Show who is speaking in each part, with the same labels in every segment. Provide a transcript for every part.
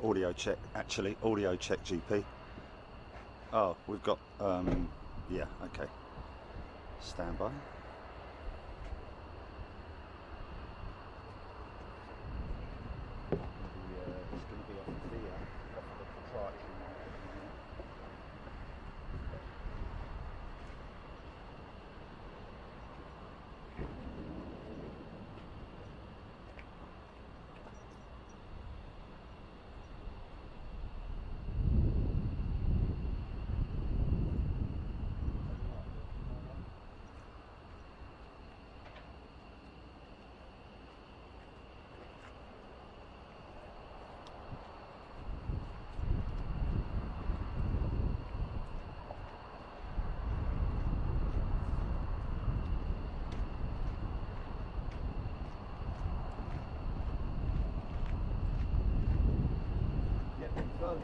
Speaker 1: audio check, actually, audio check GP. Oh, we've got, yeah, okay. Stand by. It's going to be off the proprietary.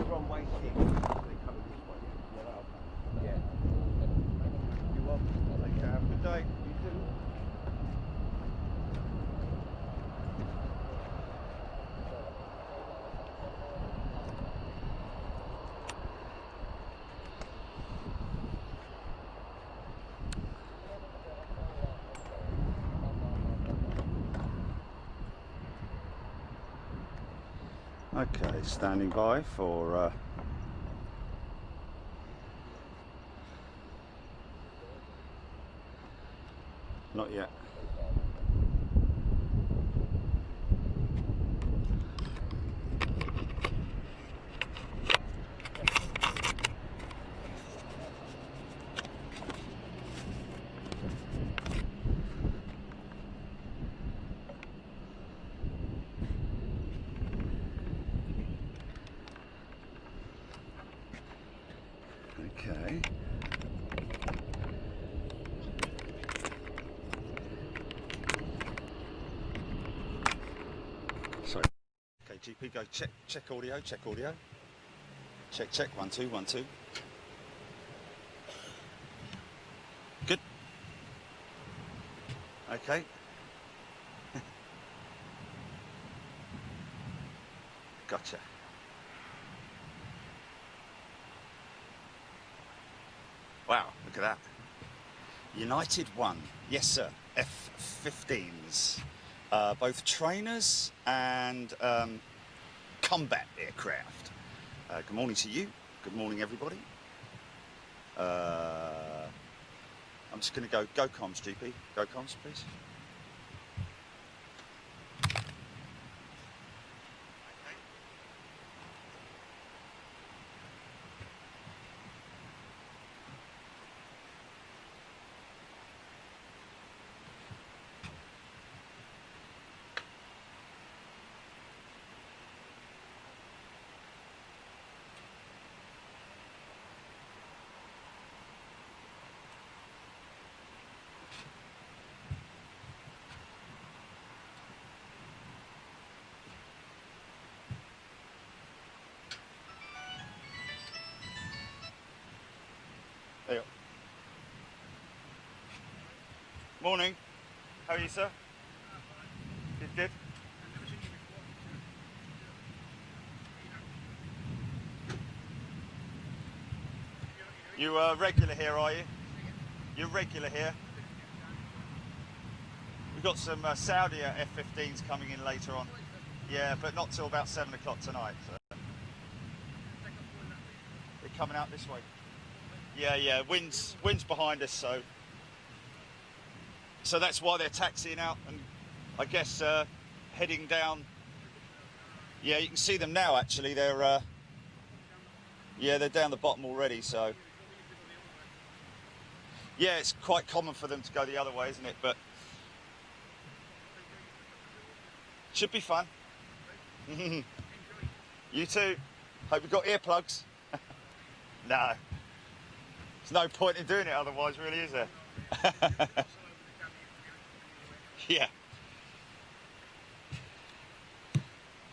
Speaker 1: Runway 6, they coming this way. Yeah. You're welcome. Take care. Have a good day. You too. Okay, standing by for not yet. Okay. Sorry. Okay, GP, go check audio, check audio. Check, 1 2 1 2. Good. Okay. Gotcha. Wow, look at that. United 1, yes sir, F-15s. Both trainers and combat aircraft. Good morning to you, good morning everybody. I'm just going to go comms GP, go comms please. There you are. Morning. How are you, sir? Good. You are regular here, are you? You're regular here? We've got some Saudi F-15s coming in later on. Yeah, but not till about 7 o'clock tonight. So. They're coming out this way. Yeah, wind's behind us, so that's why they're taxiing out, and I guess heading down. Yeah, you can see them now. Actually, they're down the bottom already. So yeah, it's quite common for them to go the other way, isn't it? But should be fun. You too. Hope you've got earplugs. No. There's no point in doing it otherwise, really, is there? Yeah.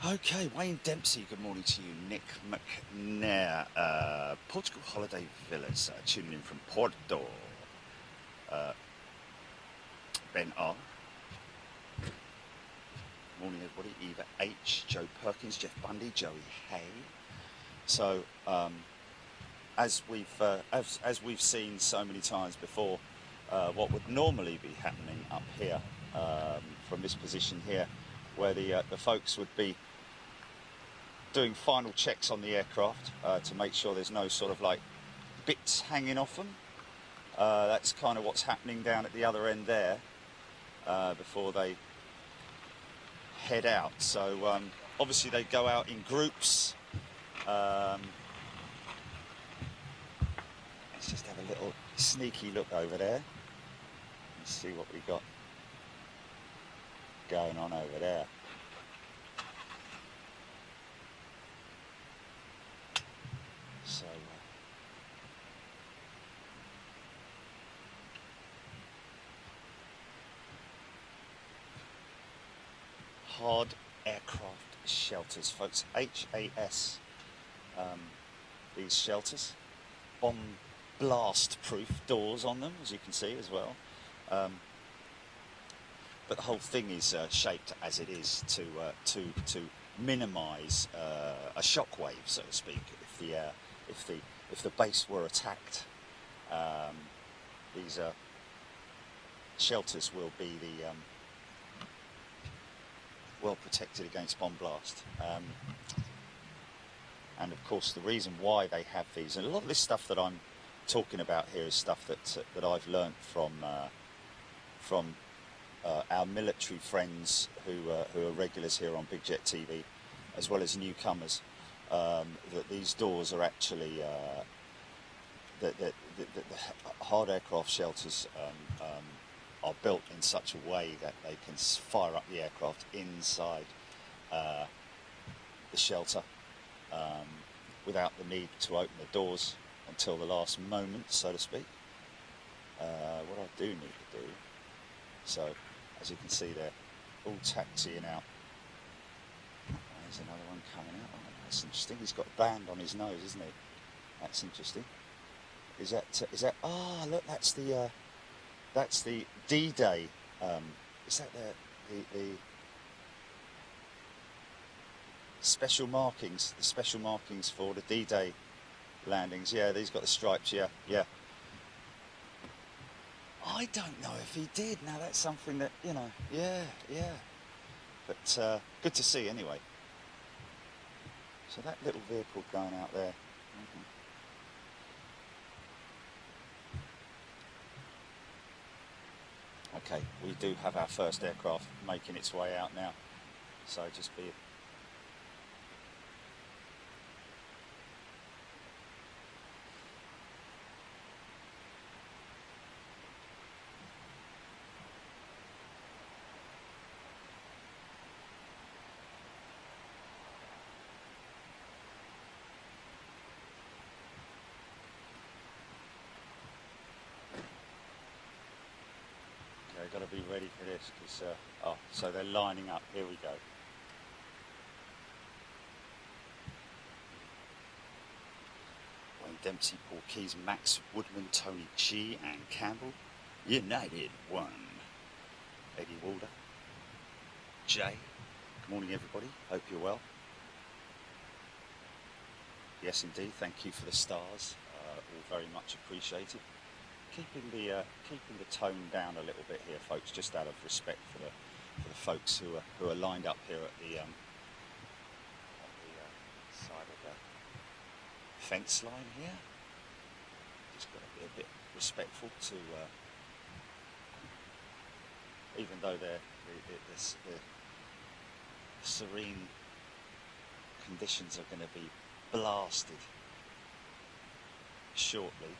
Speaker 1: Okay, Wayne Dempsey, good morning to you. Nick McNair, Portugal Holiday Villas, tuning in from Porto. Ben R. Morning, everybody. Eva H, Joe Perkins, Jeff Bundy, Joey Hay. So, as we've seen so many times before, what would normally be happening up here, from this position here, where the folks would be doing final checks on the aircraft to make sure there's no sort of like bits hanging off them. That's kind of what's happening down at the other end there before they head out. So obviously they go out in groups. Let's just have a little sneaky look over there and see what we got going on over there. So hard aircraft shelters, folks. HAS. These shelters, bomb blast proof doors on them, as you can see as well. But the whole thing is shaped as it is to minimise a shockwave, so to speak. If the base were attacked, these shelters will be the well protected against bomb blast. And of course, the reason why they have these, and a lot of this stuff that I'm talking about here is stuff that I've learnt from our military friends who are regulars here on Big Jet TV, as well as newcomers. That these doors are actually the hard aircraft shelters are built in such a way that they can fire up the aircraft inside the shelter without the need to open the doors until the last moment, so to speak. What I do need to do, so as you can see they're all taxiing out. There's another one coming out. Oh, that's interesting. He's got a band on his nose, isn't he? That's interesting. Is that? Ah, look, that's the D-Day. Is that the special markings? The special markings for the D-Day landings. Yeah, these got the stripes. Yeah. I don't know if he did. Now that's something that, you know. Yeah. But good to see anyway. So that little vehicle going out there. Okay, we do have our first aircraft making its way out now. So just be... I've got to be ready for this because, so they're lining up. Here we go. Wayne Dempsey, Paul Keys, Max Woodman, Tony G and Campbell. United 1. Eddie Walder. Jay. Good morning, everybody. Hope you're well. Yes, indeed. Thank you for the stars. All very much appreciated. Keeping the tone down a little bit here, folks, just out of respect for the folks who are lined up here at the side of the fence line here. Just got to be a bit respectful to, even though the serene conditions are going to be blasted shortly.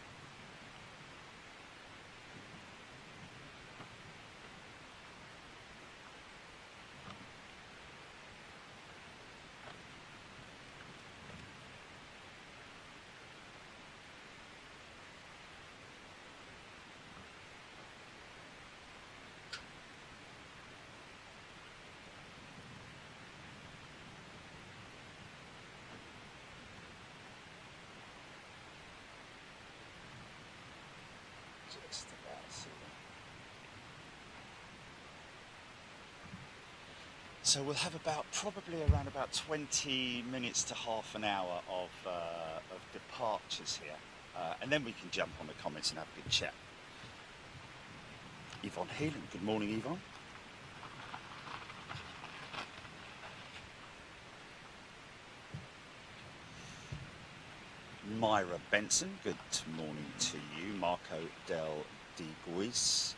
Speaker 1: So we'll have probably around about 20 minutes to half an hour of departures here, and then we can jump on the comments and have a good chat. Yvonne Heelan, good morning, Yvonne. Myra Benson, good morning to you. Marco Del Guidis,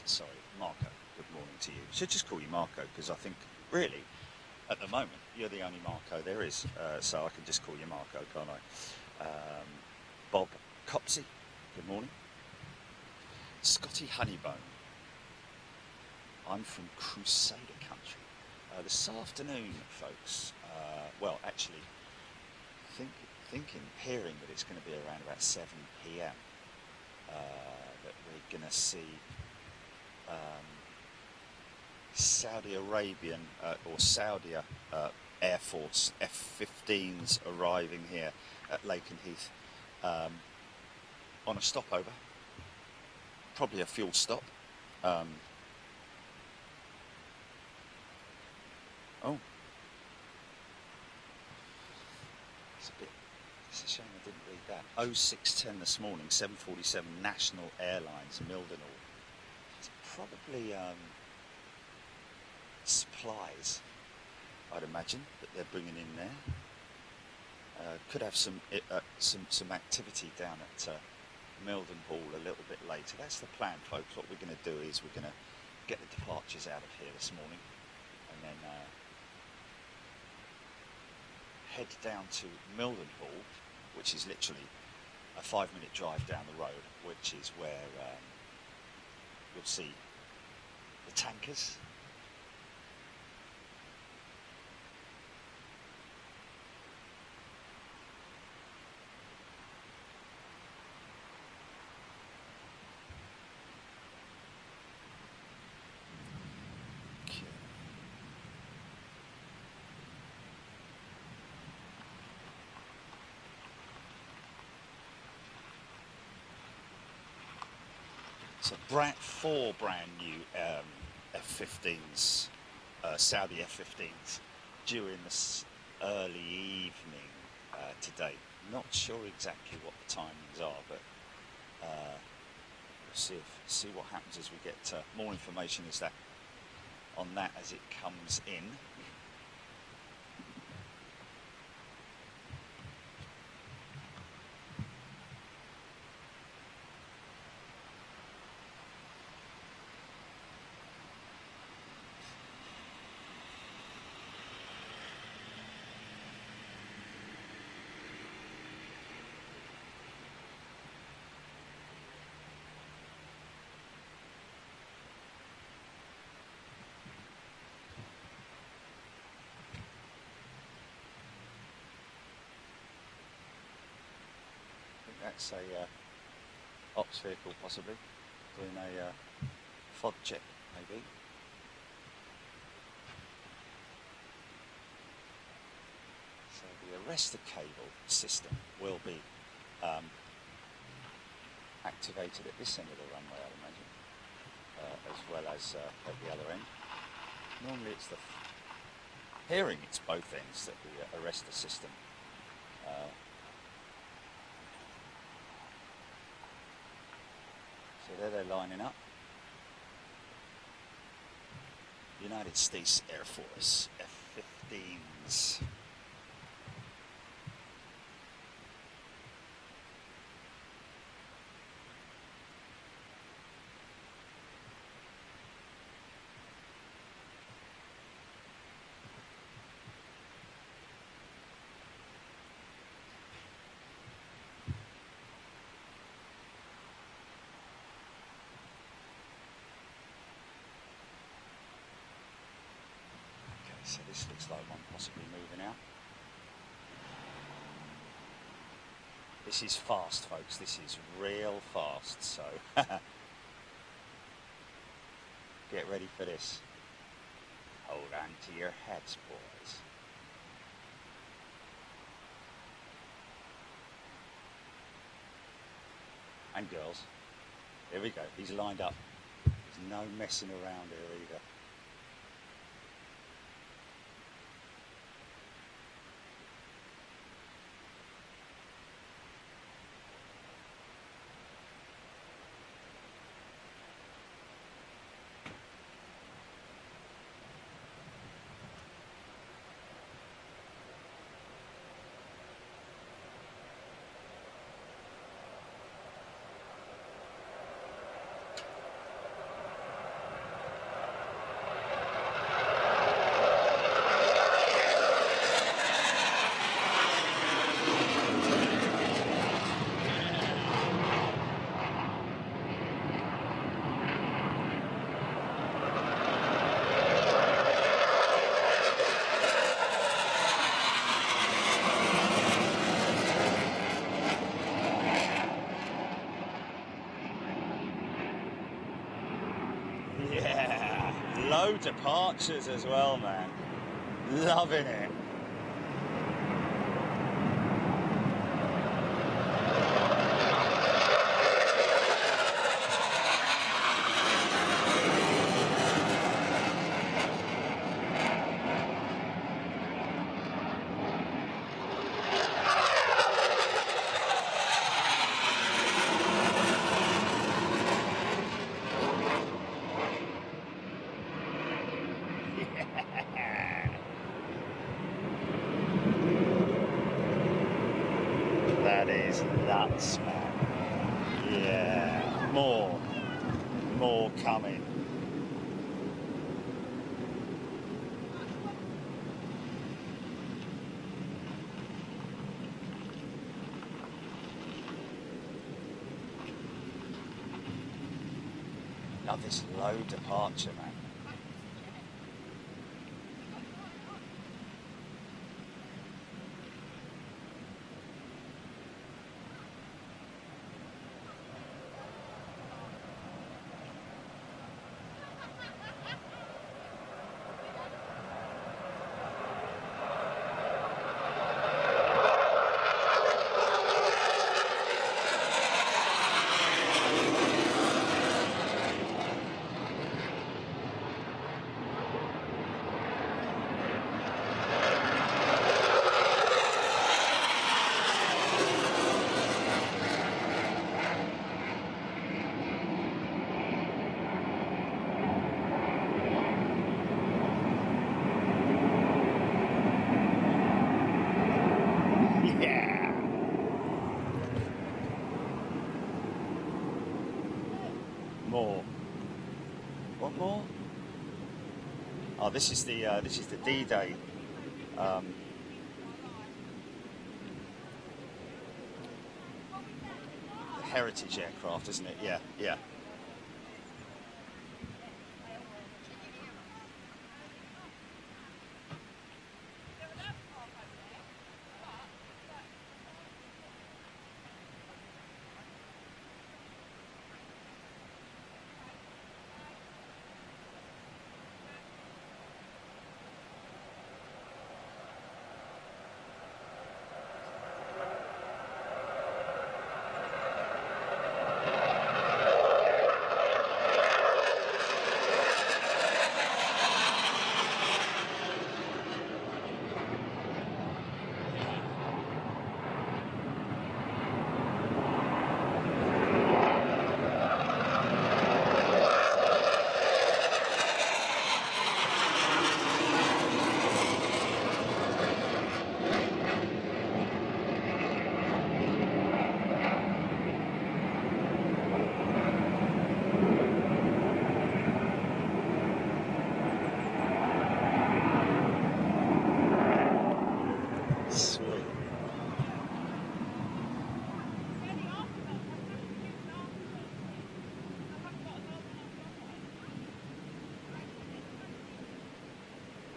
Speaker 1: sorry, Marco, good morning to you. Should just call you Marco because I think really at the moment you're the only Marco there is, so I can just call you Marco, can't I? Bob Copsey, good morning. Scotty Honeybone, I'm from Crusader country. This afternoon, folks, well, actually, hearing that it's going to be around about 7 p.m. That we're going to see Saudi Arabian or Saudi Air Force F-15s arriving here at Lakenheath on a stopover, probably a fuel stop. Oh, it's a shame I didn't read that. 0610 this morning, 747 National Airlines, Mildenhall. It's probably supplies, I'd imagine, that they're bringing in there. Could have some activity down at Mildenhall a little bit later. That's the plan, folks. What we're going to do is we're going to get the departures out of here this morning, and then head down to Mildenhall, which is literally a 5-minute drive down the road, which is where you'll see the tankers. So 4 brand new F-15s, Saudi F-15s, during this early evening today. Not sure exactly what the timings are, but we'll see what happens as we get more information on that as it comes in. That's a ops vehicle possibly, doing a FOD check maybe. So the arrestor cable system will be activated at this end of the runway, I'd imagine, as well as at the other end. Normally it's it's both ends that the arrestor system so there they're lining up. United States Air Force F-15s. So this looks like one possibly moving out. This is fast, folks. This is real fast. So get ready for this. Hold on to your hats, boys. And girls. Here we go. He's lined up. He's no messing around here either. Yeah, low departures as well, man. Loving it. That is nuts, man. Yeah, more coming. Love this low departure, man. More. What more? Oh, this is the D-Day. The heritage aircraft, isn't it? Yeah, yeah.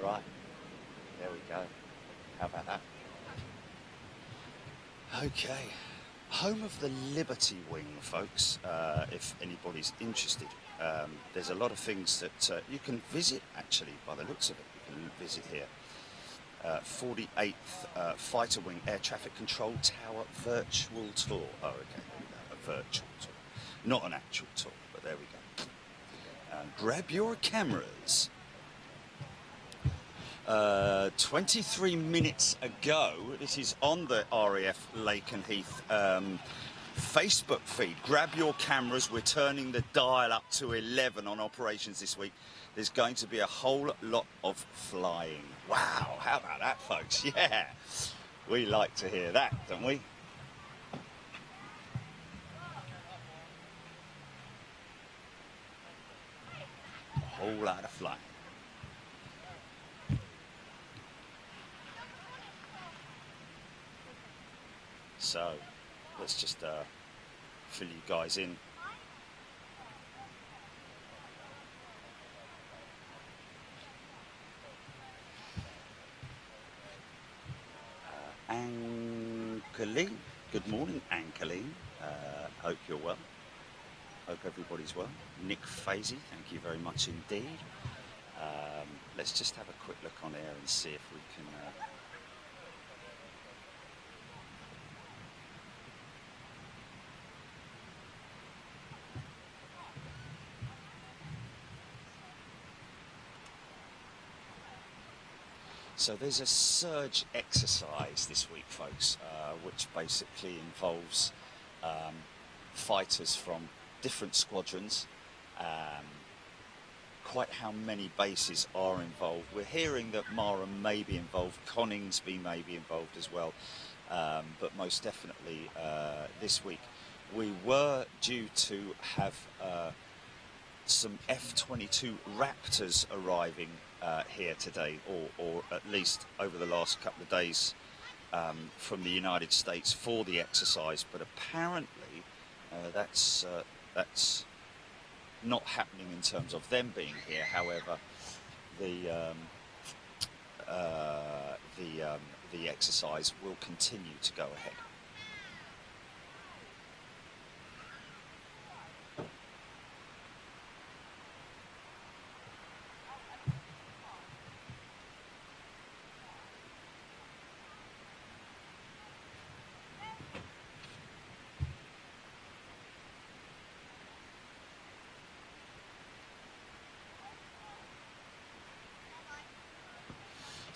Speaker 1: Right, there we go. How about that? Okay, home of the Liberty Wing, folks, if anybody's interested. There's a lot of things that you can visit, actually, by the looks of it. You can visit here. 48th Fighter Wing Air Traffic Control Tower Virtual Tour. Oh, okay, there we go, a virtual tour. Not an actual tour, but there we go. grab your cameras. 23 minutes ago, this is on the RAF Lakenheath Facebook feed. Grab your cameras. We're turning the dial up to 11 on operations this week. There's going to be a whole lot of flying. Wow, how about that, folks? Yeah, we like to hear that, don't we? A whole lot of flying. So let's just fill you guys in. Ankaleen, good morning, Ankaleen. Hope you're well. Hope everybody's well. Nick Fazy, thank you very much indeed. Let's just have a quick look on air and see if we can. So there's a surge exercise this week, folks, which basically involves fighters from different squadrons. Quite how many bases are involved. We're hearing that Mara may be involved, Coningsby may be involved as well, but most definitely this week. We were due to have some F-22 Raptors arriving here today, or at least over the last couple of days from the United States for the exercise, but apparently that's not happening in terms of them being here. However, the exercise will continue to go ahead.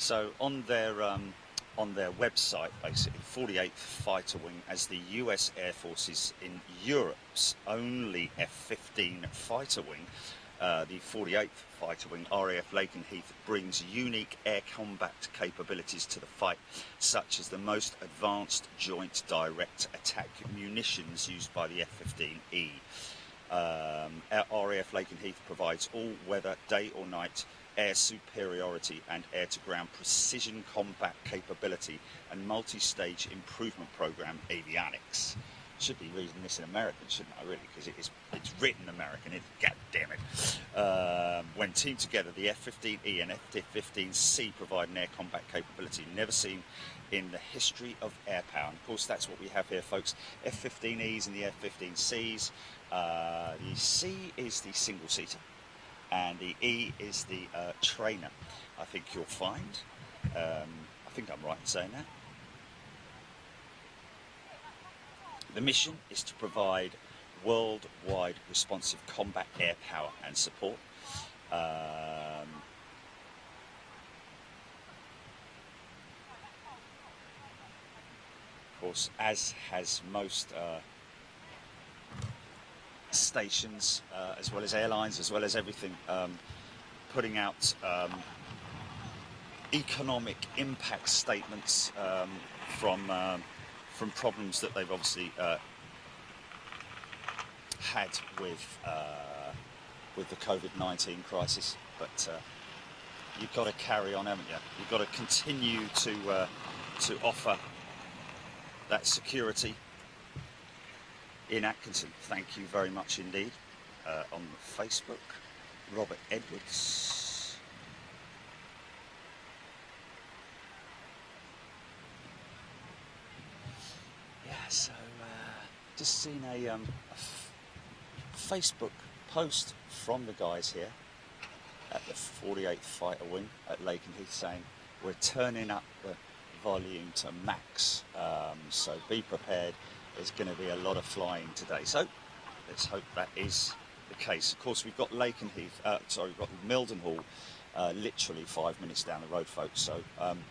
Speaker 1: So on their website, basically, 48th Fighter Wing, as the US Air Force is in Europe's only F-15 fighter wing, the 48th Fighter Wing, RAF Lakenheath, brings unique air combat capabilities to the fight, such as the most advanced joint direct attack munitions used by the F-15E. RAF Lakenheath provides all-weather, day or night, air superiority and air-to-ground precision combat capability and multi-stage improvement program avionics. Should be reading this in American, shouldn't I, really? Because it's written American, God damn it. When teamed together, the F-15E and F-15C provide an air combat capability never seen in the history of air power. And of course, that's what we have here, folks. F-15Es and the F-15Cs. The C is the single-seater, and the E is the trainer. I think you'll find. I think I'm right in saying that. The mission is to provide worldwide responsive combat air power and support. Of course, as has most stations, as well as airlines, as well as everything, putting out economic impact statements from problems that they've obviously had with the COVID-19 crisis. But you've got to carry on, haven't you? You've got to continue to offer that security in Atkinson. Thank you very much indeed. On Facebook, Robert Edwards. Yeah, so just seen a Facebook post from the guys here at the 48th Fighter Wing at Lakenheath saying we're turning up the volume to max, so be prepared. There's going to be a lot of flying today, so let's hope that is the case. Of course, we've got Lakenheath, we've got Mildenhall literally 5 minutes down the road, folks. So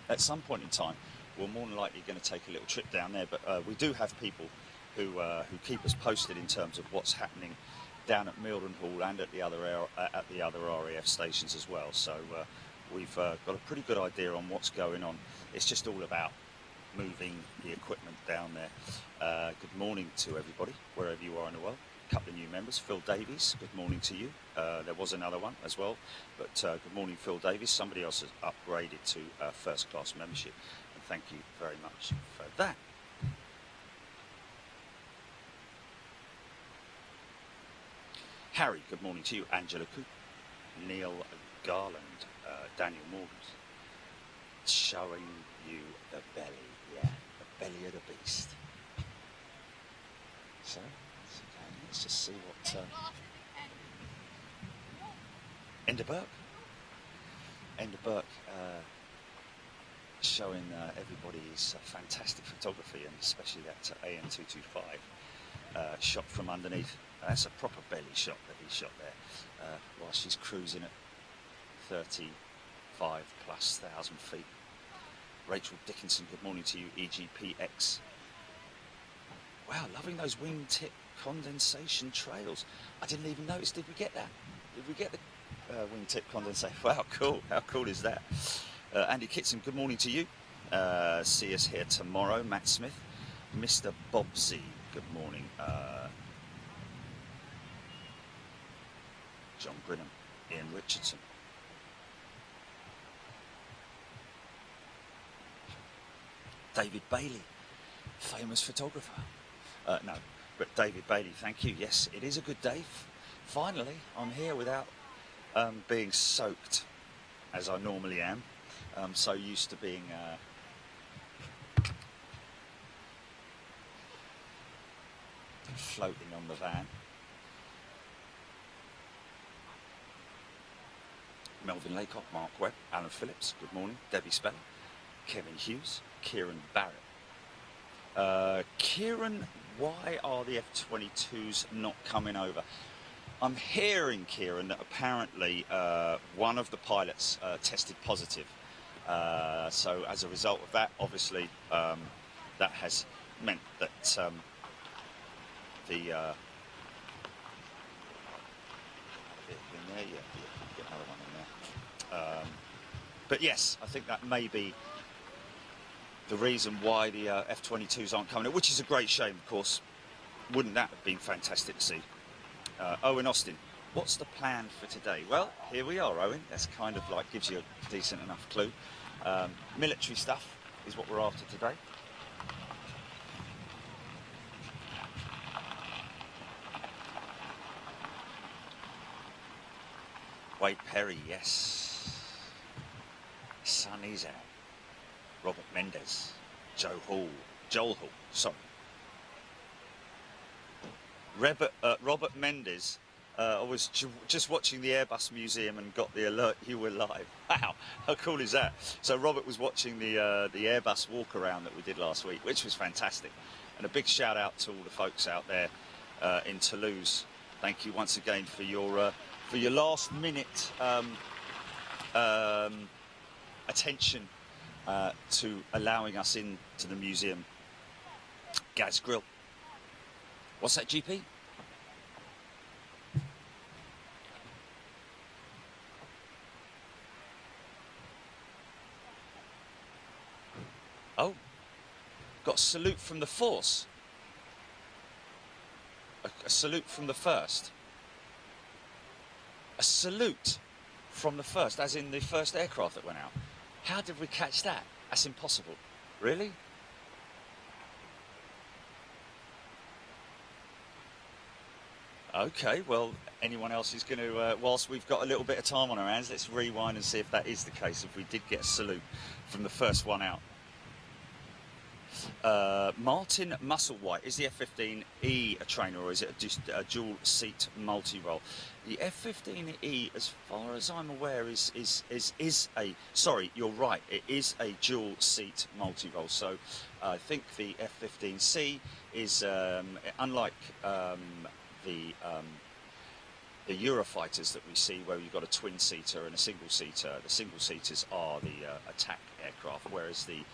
Speaker 1: at some point in time, we're more than likely going to take a little trip down there. But we do have people who keep us posted in terms of what's happening down at Mildenhall and at the other RAF stations as well. So we've got a pretty good idea on what's going on. It's just all about moving the equipment down there. Good morning to everybody, wherever you are in the world. A couple of new members. Phil Davies, good morning to you. There was another one as well, but good morning, Phil Davies. Somebody else has upgraded to first class membership, and thank you very much for that. Harry, good morning to you. Angela Coop, Neil Garland, Daniel Morgans, showing you the belly, yeah, the belly of the beast. So, let's just see what Ender Burke showing everybody his fantastic photography, and especially that AN225 shot from underneath. That's a proper belly shot that he shot there while she's cruising at 35,000 feet. Rachel Dickinson, good morning to you. EGPX. Wow, loving those wingtip condensation trails. I didn't even notice. Did we get that? Did we get the wingtip condensation? Wow, cool. How cool is that? Andy Kitson, good morning to you. See us here tomorrow. Matt Smith. Mr. Bobsy, good morning. John Grinham. Ian Richardson. David Bailey, famous photographer. No, but David Bailey, thank you. Yes, it is a good day. Finally, I'm here without being soaked, as I normally am. I'm so used to being floating on the van. Melvin Laycock, Mark Webb, Alan Phillips, good morning. Debbie Speller, Kevin Hughes, Kieran Barrett. Kieran, why are the F-22s not coming over? I'm hearing, Kieran, that apparently one of the pilots tested positive. So as a result of that, obviously, that has meant that the... get another one in there. But yes, I think that may be the reason why the F-22s aren't coming, which is a great shame, of course. Wouldn't that have been fantastic to see? Owen Austin, what's the plan for today? Well, here we are, Owen. That's kind of like gives you a decent enough clue. Military stuff is what we're after today. Wade Perry, yes. Sonny's out. Robert Mendes, Joel Hall, sorry. Robert Mendes, I was just watching the Airbus Museum and got the alert you were live. Wow, how cool is that? So Robert was watching the Airbus walk around that we did last week, which was fantastic. And a big shout out to all the folks out there in Toulouse. Thank you once again for your last minute attention to allowing us into the museum. Gaz Grill. What's that, GP? Oh, got a salute from the force. A salute from the first. A salute from the first, as in the first aircraft that went out. How did we catch that? That's impossible. Really? Okay, well, anyone else is going to, whilst we've got a little bit of time on our hands, let's rewind and see if that is the case, if we did get a salute from the first one out. Martin Musselwhite, is the F-15E a trainer or is it just a dual seat multi-role? The F-15E, as far as I'm aware, is a, sorry, you're right, it is a dual seat multi-role. So I think the F-15C is, unlike the the Eurofighters that we see, where you've got a twin-seater and a single-seater. The single-seaters are the attack aircraft, whereas the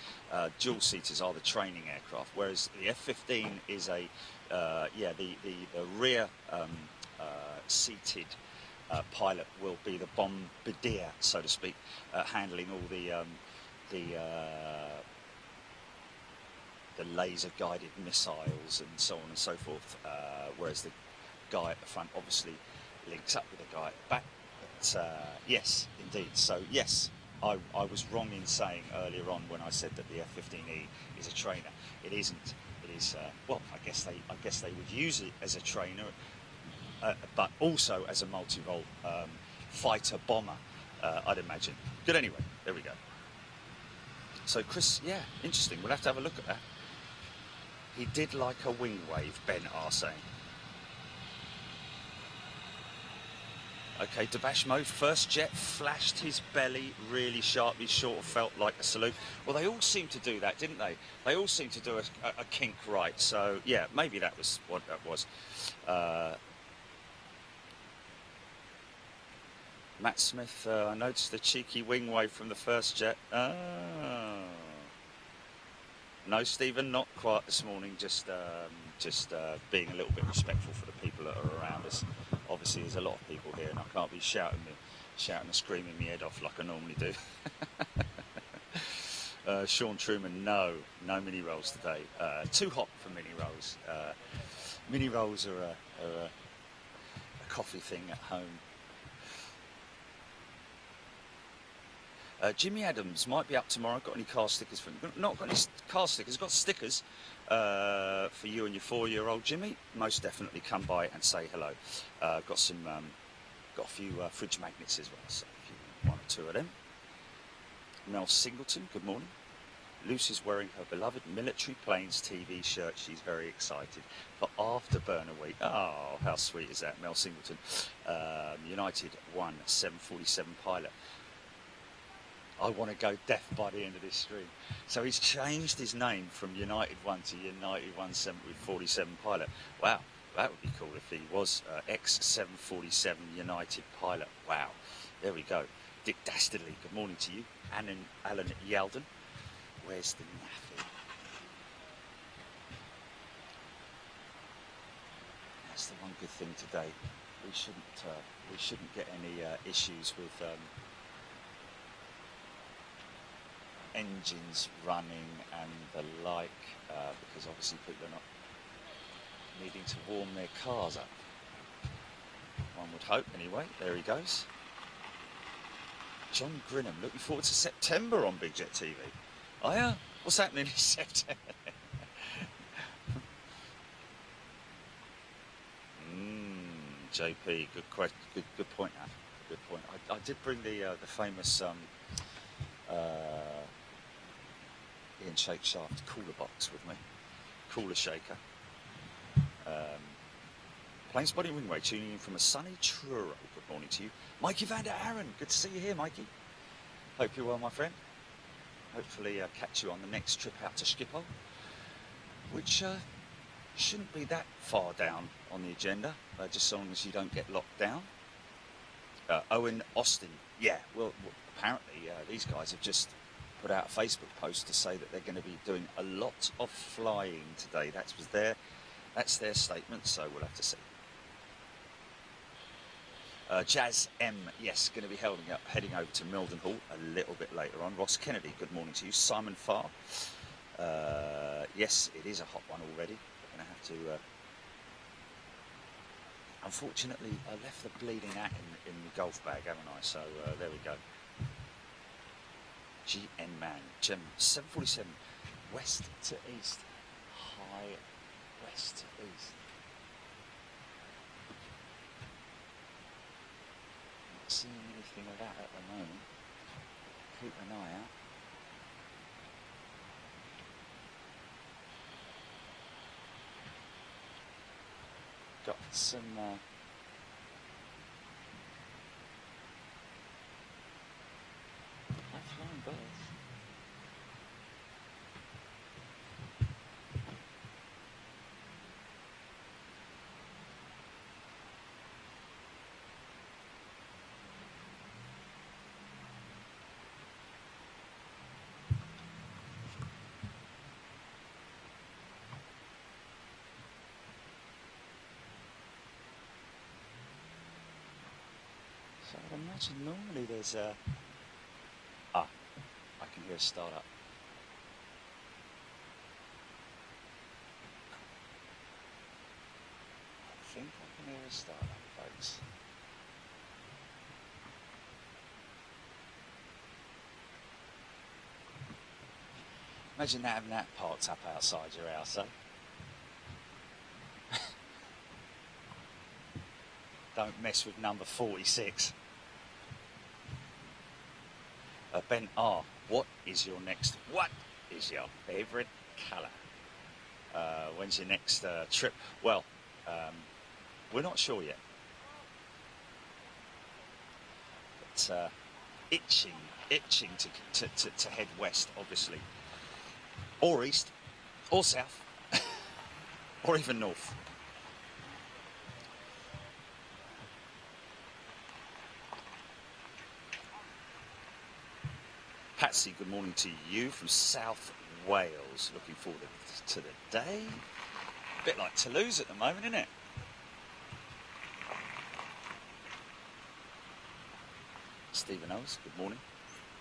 Speaker 1: dual-seaters are the training aircraft. Whereas the F-15 is the rear seated pilot will be the bombardier, so to speak, handling all the laser-guided missiles and so on and so forth. Whereas the guy at the front obviously links up with the guy at the back. But yes, indeed. So yes, I was wrong in saying earlier on when I said that the F-15E is a trainer. It isn't. It is. Well, I guess they would use it as a trainer, but also as a multi-role fighter bomber, I'd imagine. Good. Anyway, there we go. So Chris, yeah, interesting. We'll have to have a look at that. He did like a wing wave, Ben R saying. Okay, Dabash mode, first jet flashed his belly really sharply, sort of felt like a salute. Well, they all seemed to do that, didn't they? They all seemed to do a kink right, so yeah, maybe that was what that was. Matt Smith, I noticed a cheeky wing wave from the first jet. No, Stephen, not quite this morning, just being a little bit respectful for the people that are around us. Obviously, there's a lot of people here, and I can't be shouting and screaming my head off like I normally do. Sean Truman, no mini rolls today. Too hot for mini rolls. Mini rolls are a coffee thing at home. Jimmy Adams might be up tomorrow. Got any car stickers for him? Not got any car stickers. Got stickers for you and your 4-year-old Jimmy. Most definitely come by and say hello. Got a few fridge magnets as well. So if you want 1 or 2 of them. Mel Singleton, good morning. Lucy's wearing her beloved military planes TV shirt. She's very excited for Afterburner Week. Oh, how sweet is that, Mel Singleton? United 1 747 pilot. I want to go deaf by the end of this stream. So he's changed his name from United 1 to United 147 pilot. Wow, that would be cool if he was ex-747 United pilot. Wow, there we go. Dick Dastardly, good morning to you. Alan Yalden. Where's the naffy? That's the one good thing today. We shouldn't get any issues with engines running and the like, because obviously people are not needing to warm their cars up. One would hope, anyway. There he goes. John Grinham, looking forward to September on Big Jet TV. Oh yeah? What's happening in September? JP, good question. Good point, Af. Good point. I did bring the famous Ian Shake Shaft cooler box with me, cooler shaker. Planes Body Wingway tuning in from a sunny Truro. Good morning to you, Mikey van der Aaron. Good to see you here, Mikey. Hope you're well, my friend. Hopefully catch you on the next trip out to Schiphol, which shouldn't be that far down on the agenda, just so long as you don't get locked down. Owen Austin, yeah, well apparently these guys have just put out a Facebook post to say that they're going to be doing a lot of flying today. That's their statement, so we'll have to see. Jazz M, yes, going to be heading over to Mildenhall a little bit later on. Ross Kennedy, good morning to you. Simon Farr, yes, it is a hot one already. We're going to have to... Unfortunately, I left the bleeding hat in the golf bag, haven't I? So there we go. GN Man, Gem 747, west to east, high west to east. Not seeing anything of that at the moment. Keep an eye out. Got some high-flying birds. So I'd imagine normally there's a... Ah, I can hear a start up. I think I can hear a start up, folks. Imagine having that parked up outside your house, eh? Don't mess with number 46. Ben R, what is your favourite colour? When's your next trip? Well, we're not sure yet. But itching to head west, obviously. Or east, or south, or even north. Patsy, good morning to you from South Wales. Looking forward to the day. A bit like Toulouse at the moment, isn't it? Stephen Owens, good morning.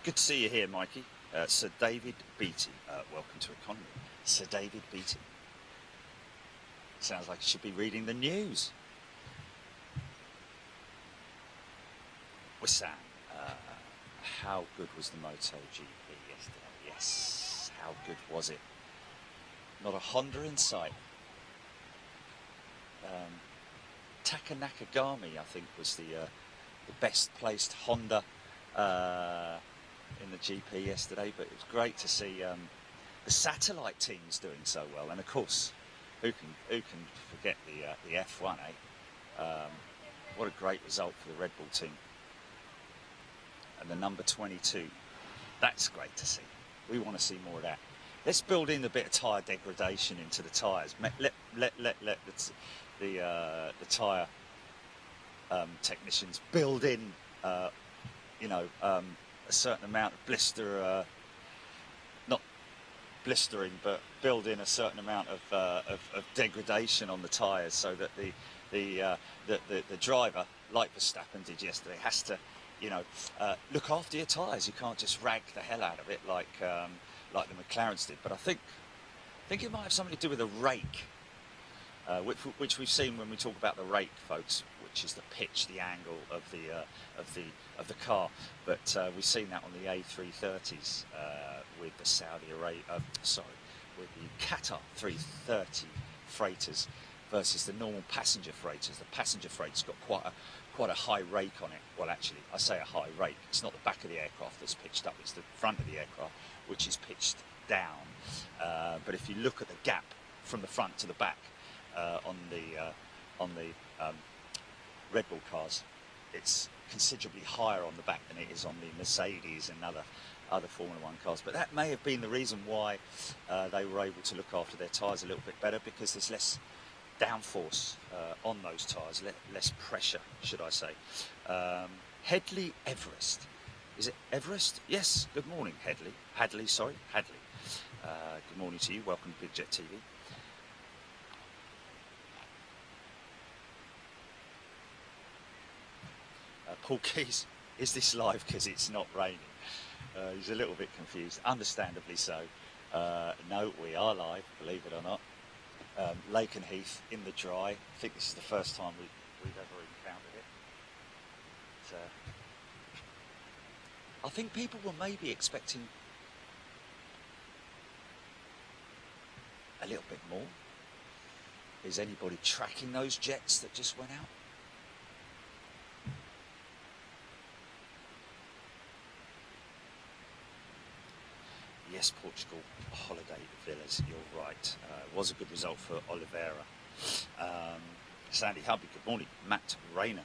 Speaker 1: Good to see you here, Mikey. Sir David Beattie, welcome to Economy. Sir David Beattie. Sounds like you should be reading the news. Wissam, how good was the MotoGP yesterday? Yes, how good was it? Not a Honda in sight. Taka Nakagami, I think, was the best placed Honda in the GP yesterday, but it was great to see the satellite teams doing so well, and of course, who can forget the F1, eh? What a great result for the Red Bull team. And the number 22, that's great to see. We want to see more of that. Let's build in a bit of tyre degradation into the tyres. Let the tyre technicians build in, a certain amount of blister, not blistering, but build in a certain amount of degradation on the tyres, so that the driver, like Verstappen did yesterday, has to, look after your tyres. You can't just rag the hell out of it like the McLarens did. But I think it might have something to do with a rake, which we've seen when we talk about the rake, folks, which is the pitch, the angle of the car. But we've seen that on the A330s with the with the Qatar 330 freighters versus the normal passenger freighters. The passenger freight's got quite a high rake on it. Well, actually, I say a high rake. It's not the back of the aircraft that's pitched up. It's the front of the aircraft, which is pitched down. But if you look at the gap from the front to the back on the Red Bull cars, it's considerably higher on the back than it is on the Mercedes and other Formula One cars. But that may have been the reason why they were able to look after their tyres a little bit better, because there's less downforce on those tyres, less pressure, should I say. Headley Everest. Is it Everest? Yes. Good morning, Hadley. Hadley. Good morning to you. Welcome to Big Jet TV. Paul Keys, is this live because it's not raining? He's a little bit confused, understandably so. No, we are live, believe it or not. Lakenheath in the dry. I think this is the first time we've ever encountered it. But, I think people were maybe expecting a little bit more. Is anybody tracking those jets that just went out? Yes, Portugal, holiday villas, you're right. Was a good result for Oliveira. Sandy Hubby, good morning. Matt Rayner.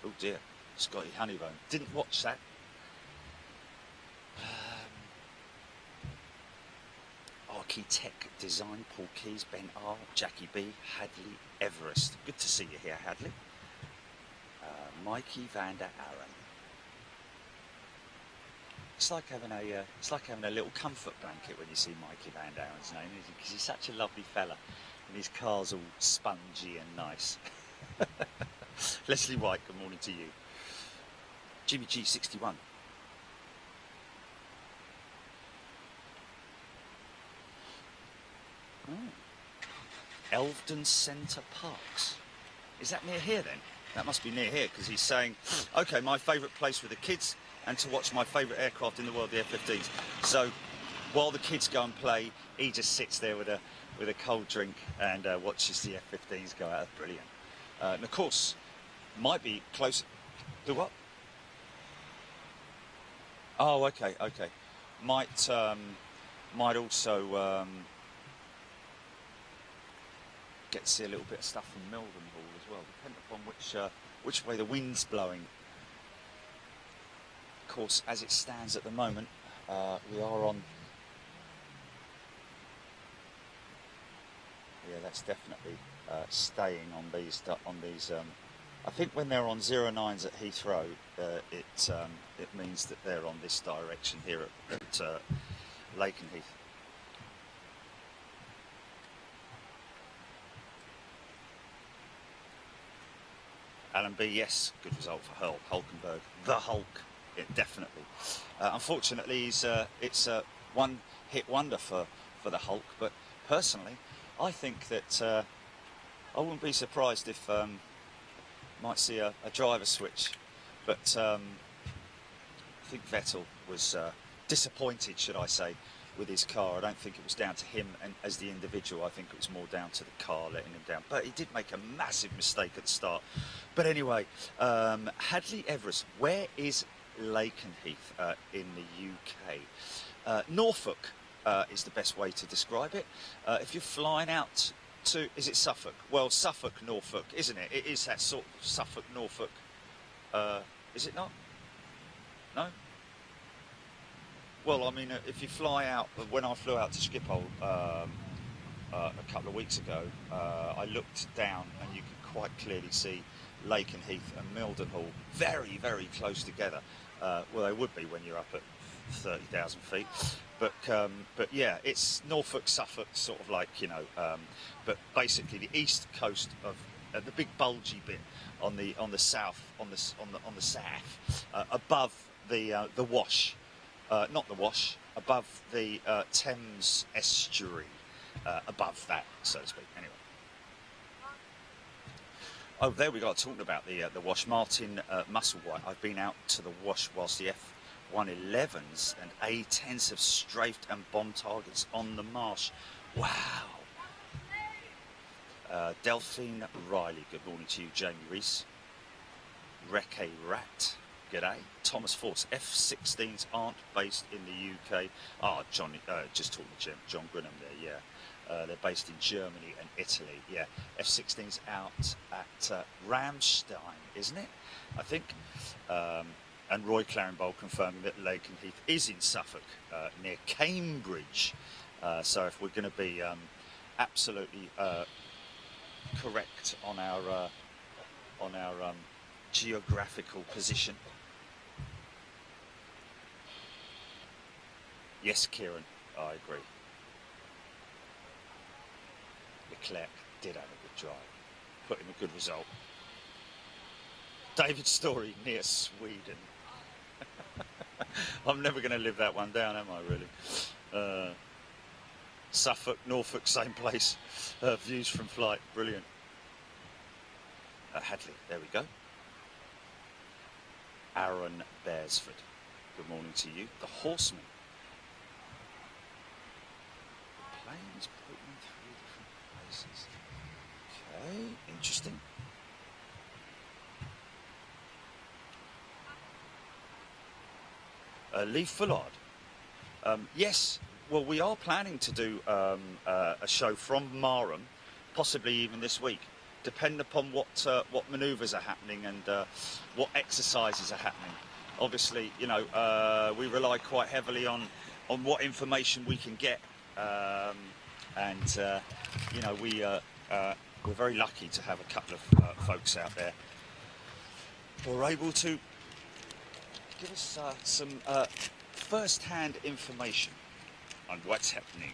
Speaker 1: Oh dear, Scotty Honeybone. Didn't watch that. Architect Design, Paul Keys, Ben R, Jackie B, Hadley Everest. Good to see you here, Hadley. Mikey van der Aaron. It's like having a little comfort blanket when you see Mikey van der Aaron's name, because he's such a lovely fella, and his car's all spongy and nice. Leslie White, good morning to you. Jimmy G61. Oh. Elvedon Centre Parks. Is that near here then? That must be near here, because he's saying, okay, my favourite place for the kids and to watch my favourite aircraft in the world, the F-15s. So while the kids go and play, he just sits there with a cold drink and watches the F-15s go out. Brilliant. And of course, might be close. Do what? Oh, okay. Might also get to see a little bit of stuff from Mildenhall as well, depending upon which way the wind's blowing. Of course, as it stands at the moment, we are on. Yeah, that's definitely staying on these. I think when they're on 09s at Heathrow, it means that they're on this direction here at Lakenheath. Alan B, yes, good result for Hulkenberg. The Hulk, definitely. Unfortunately, it's a one-hit wonder for the Hulk, but personally, I think that I wouldn't be surprised if might see a driver switch, but I think Vettel was disappointed, should I say, with his car. I don't think it was down to him and as the individual. I think it was more down to the car letting him down. But he did make a massive mistake at the start. But anyway, Hadley Everest, where is Lakenheath in the UK? Norfolk is the best way to describe it. If you're flying out to, is it Suffolk? Well, Suffolk, Norfolk, isn't it? It is that sort of Suffolk, Norfolk. Is it not? No? Well, I mean, if you fly out, when I flew out to Schiphol a couple of weeks ago, I looked down and you could quite clearly see Lakenheath and Mildenhall very, very close together. Well, they would be when you're up at 30,000 feet. But yeah, it's Norfolk, Suffolk, sort of like, you know, but basically the east coast of the big bulgy bit on the south, on the south, above the Wash. Not the Wash, above the Thames estuary, above that, so to speak. Anyway. Oh, there we go. Talking about the Wash. Martin Musselwhite. I've been out to the Wash whilst the F-111s and A-10s have strafed and bombed targets on the marsh. Wow. Delphine Riley. Good morning to you, Jamie Rees. Reke Rat. G'day. Thomas Force. F-16s aren't based in the UK. Ah, John, just talking to John Grinham there, yeah. They're based in Germany and Italy, yeah. F-16s out at Ramstein, isn't it? I think. And Roy Clarenbowl confirming that Lakenheath is in Suffolk, near Cambridge. So if we're going to be absolutely correct on our geographical position. Yes, Kieran, I agree. Leclerc did have a good drive, put in a good result. David Story near Sweden. I'm never going to live that one down, am I, really? Suffolk, Norfolk, same place. Views from flight, brilliant. Hadley, there we go. Aaron Beresford, good morning to you. The Horseman. The plane's put in 3 different places. Okay, interesting. Lee Fullard. Yes, well, we are planning to do a show from Marham, possibly even this week, depending upon what manoeuvres are happening and what exercises are happening. Obviously, you know, we rely quite heavily on what information we can get, and you know, we're very lucky to have a couple of folks out there who are able to give us some first-hand information on what's happening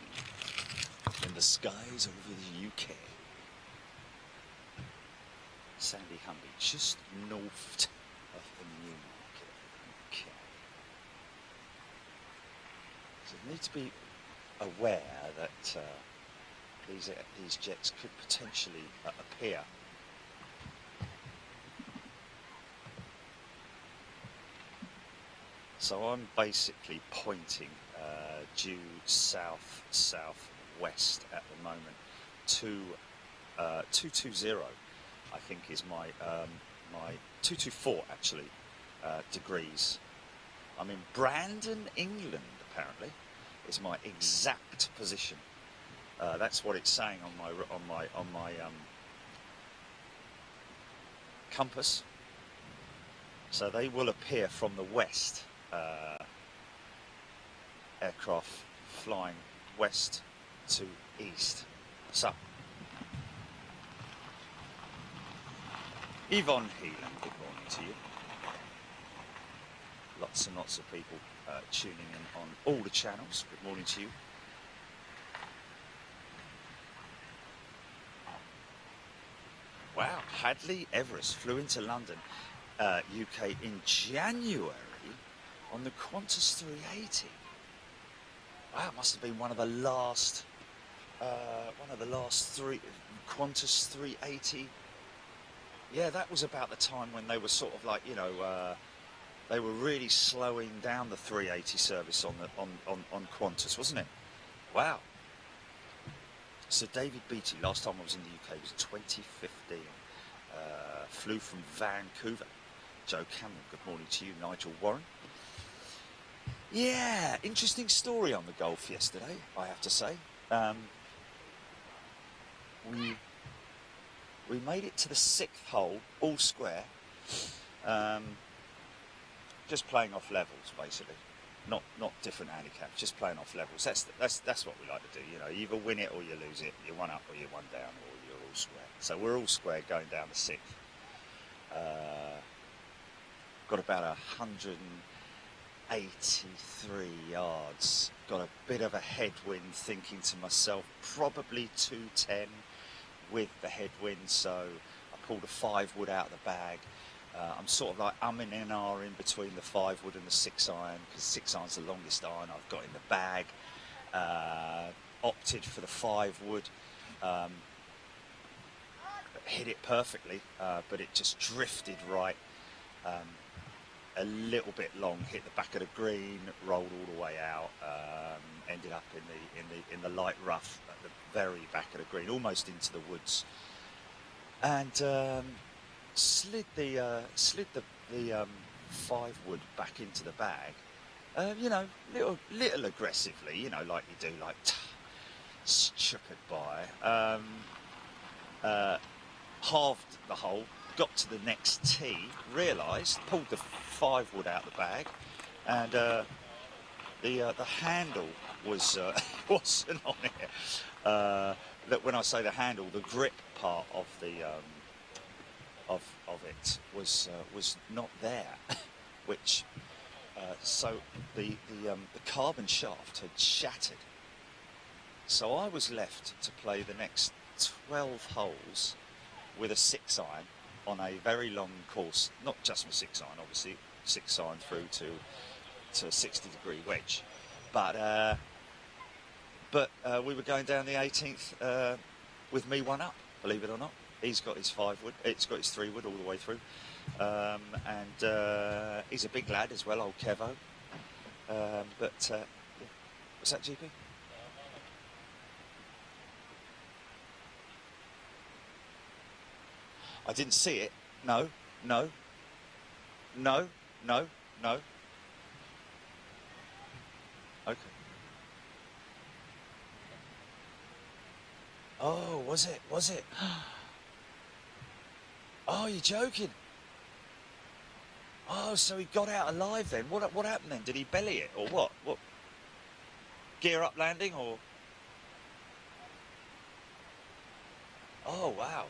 Speaker 1: in the skies over the UK. Sandy Humby, just north of the Newmarket. Okay. So you need to be aware that these jets could potentially appear. So I'm basically pointing due south-southwest at the moment to 220, I think is my 224 actually degrees. I'm in Brandon, England. Apparently, is my exact position. That's what it's saying on my compass. So they will appear from the west. Aircraft flying west to east. So, Yvonne Heelan, good morning to you. Lots and lots of people tuning in on all the channels. Good morning to you. Wow, Hadley Everest flew into London, UK in January on the Qantas 380. Wow, it must have been one of the last three Qantas 380. Yeah, that was about the time when they were sort of like, you know, they were really slowing down the 380 service on Qantas, wasn't it? Wow. So David Beattie, last time I was in the UK was 2015. Flew from Vancouver. Joe Cameron, good morning to you. Nigel Warren. Yeah, interesting story on the Gulf yesterday, I have to say. We made it to the 6th hole, all square. Just playing off levels, basically. Not different handicaps, just playing off levels. That's what we like to do. You know, you either win it or you lose it. You're one up or you're one down, or you're all square. So we're all square going down the 6th. Got about 183 yards. Got a bit of a headwind. Thinking to myself, probably 210 with the headwind. So I pulled a 5-wood out of the bag. I'm sort of like umming and ahhing between the 5-wood and the 6-iron, because 6-iron's the longest iron I've got in the bag. Opted for the 5-wood. Hit it perfectly, but it just drifted right. A little bit long, hit the back of the green, rolled all the way out. Ended up in the light rough at the very back of the green, almost into the woods. And slid the 5-wood back into the bag, you know, little aggressively, you know, like you do, like strip it by. Halved the hole, got to the next tee, realised, pulled the 5-wood out the bag, and the handle was wasn't on it. That when I say the handle, the grip part of the of it was not there, which so the carbon shaft had shattered. So I was left to play the next 12 holes with a 6-iron on a very long course, not just with 6-iron, obviously 6-iron through to a 60-degree wedge, but we were going down the 18th with me one up, believe it or not. He's got his 5-wood, it's got his 3-wood all the way through, and he's a big lad as well, old Kevo. Yeah. What's that, GP? I didn't see it. No. Okay. Oh, was it? Oh, you're joking. Oh, so he got out alive then. What happened then? Did he belly it or what? What? Gear up landing or? Oh, wow.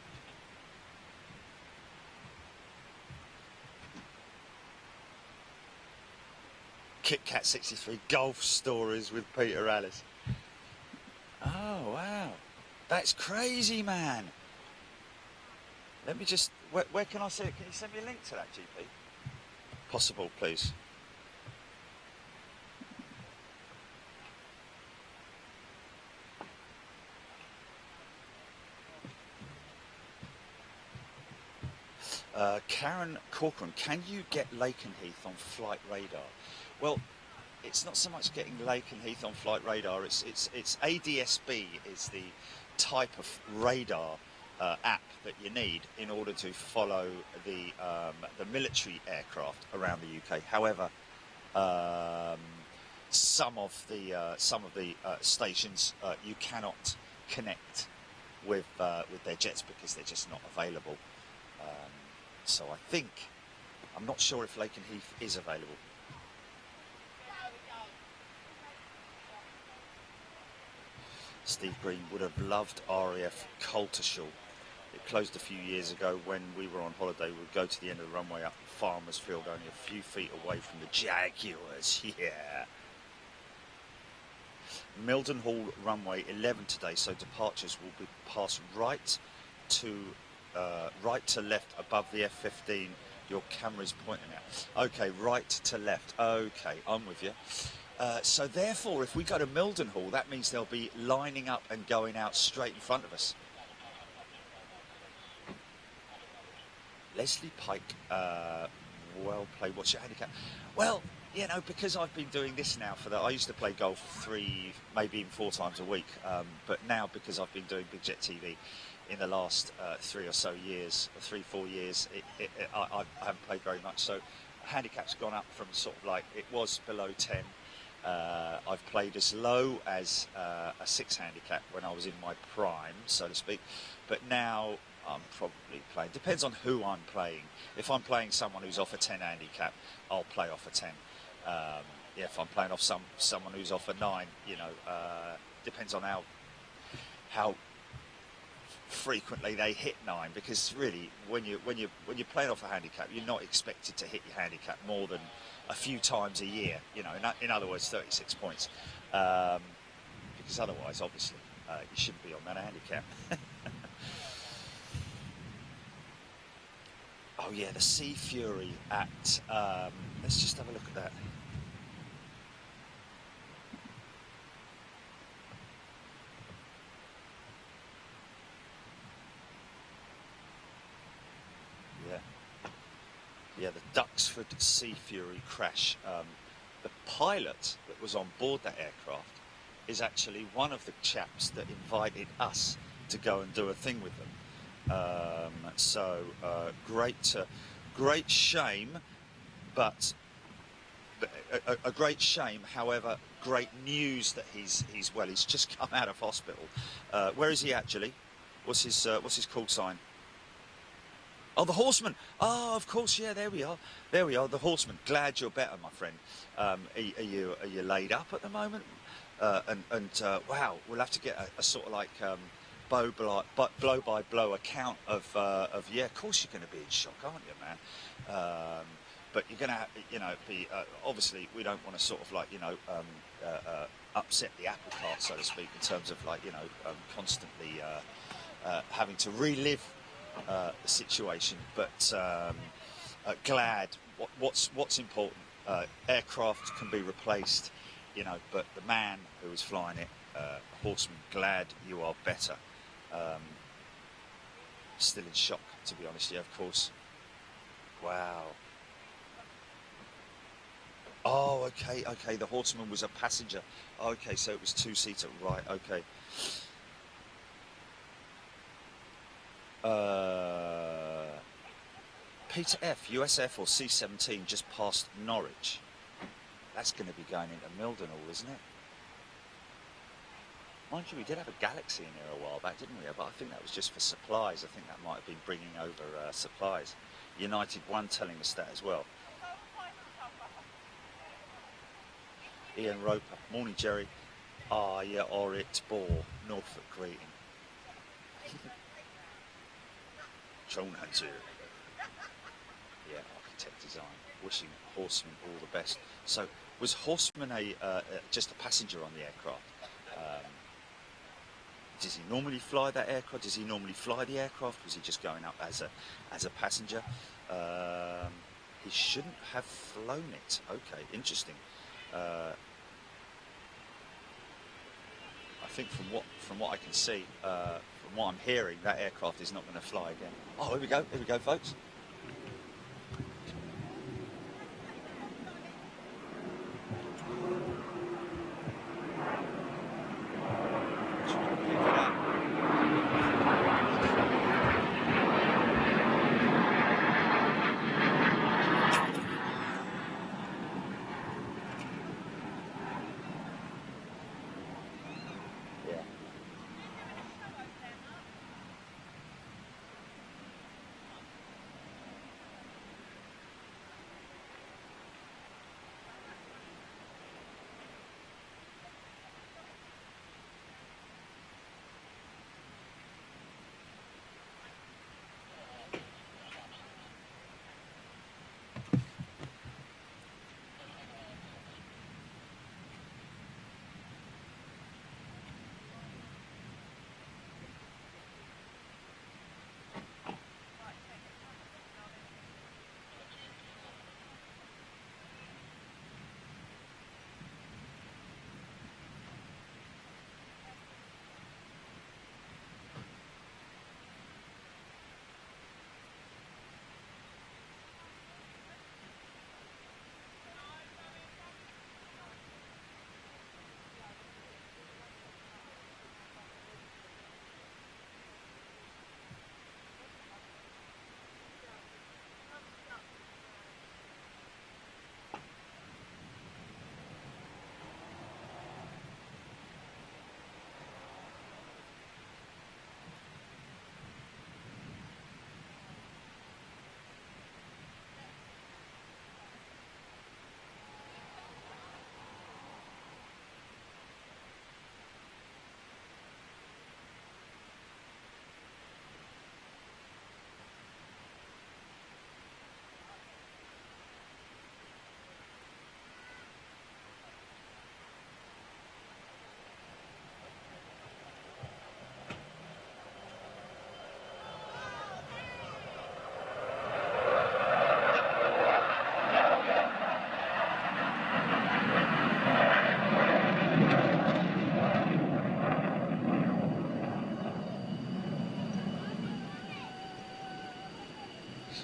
Speaker 1: Kit Kat 63 golf stories with Peter Alice. Oh, wow. That's crazy, man. Let me just Where can I see it? Can you send me a link to that, GP? Possible, please. Karen Corcoran, can you get Lakenheath on flight radar? Well, it's not so much getting Lakenheath on flight radar. It's ADSB is the type of radar app that you need in order to follow the military aircraft around the UK. However, some of the stations you cannot connect with their jets because they're just not available. So I'm not sure if Lakenheath is available. Steve Green would have loved RAF Coltershall. It closed a few years ago when we were on holiday. We would go to the end of the runway up Farmers Field, only a few feet away from the Jaguars. Yeah. Mildenhall runway 11 today, so departures will be passed right to left above the F-15 your camera's pointing at. Okay, right to left. Okay, I'm with you. So therefore, if we go to Mildenhall, that means they'll be lining up and going out straight in front of us. Leslie Pike, well played. What's your handicap? Well, you know, because I've been doing this now I used to play golf 3, maybe even 4 times a week, but now because I've been doing Big Jet TV in the last 3 or so years, 3-4 years, I haven't played very much. So handicap's gone up from sort of like, it was below 10. I've played as low as a 6 handicap when I was in my prime, so to speak. But now I'm probably playing, depends on who I'm playing. If I'm playing someone who's off a 10 handicap, I'll play off a 10. Yeah, if I'm playing off someone who's off a 9, you know, depends on how frequently they hit 9, because really when you're playing off a handicap, you're not expected to hit your handicap more than a few times a year, you know, in other words 36 points, because otherwise obviously you shouldn't be on that handicap. Oh yeah, the Sea Fury at let's just have a look at that. Yeah, the Duxford Sea Fury crash. The pilot that was on board that aircraft is actually one of the chaps that invited us to go and do a thing with them. So great shame, but a great shame. However, great news that he's well. He's just come out of hospital. Where is he actually? What's his call sign? Oh, the Horseman. Oh, of course, yeah, there we are. There we are, the Horseman. Glad you're better, my friend. Are you laid up at the moment? Wow, we'll have to get a sort of like blow by blow account of yeah, of course you're going to be in shock, aren't you, man? But you're going to, you know, be obviously we don't want to sort of like, you know, upset the apple cart, so to speak, in terms of like, you know, constantly having to relive the situation, but glad. What's important? Aircraft can be replaced, you know, but the man who was flying it, Horseman, glad you are better. Still in shock, to be honest. Yeah, of course. Wow. Oh, okay. The Horseman was a passenger. Okay, so it was 2-seater, right? Okay. Peter F, USF or C-17 just past Norwich. That's going to be going into Mildenhall, isn't it? Mind you, we did have a Galaxy in here a while back, didn't we? But I think that was just for supplies. I think that might have been bringing over supplies. United One telling us that as well. Ian Roper, morning Jerry. Ah, yeah, or it's Bore, Norfolk greeting. Drone Hunter. Yeah, architect design. Wishing Horseman all the best. So, was Horseman just a passenger on the aircraft? Does he normally fly that aircraft? Does he normally fly the aircraft? Was he just going up as a passenger? He shouldn't have flown it. Okay, interesting. I think from what I can see, from what I'm hearing, that aircraft is not going to fly again. Oh, here we go, folks.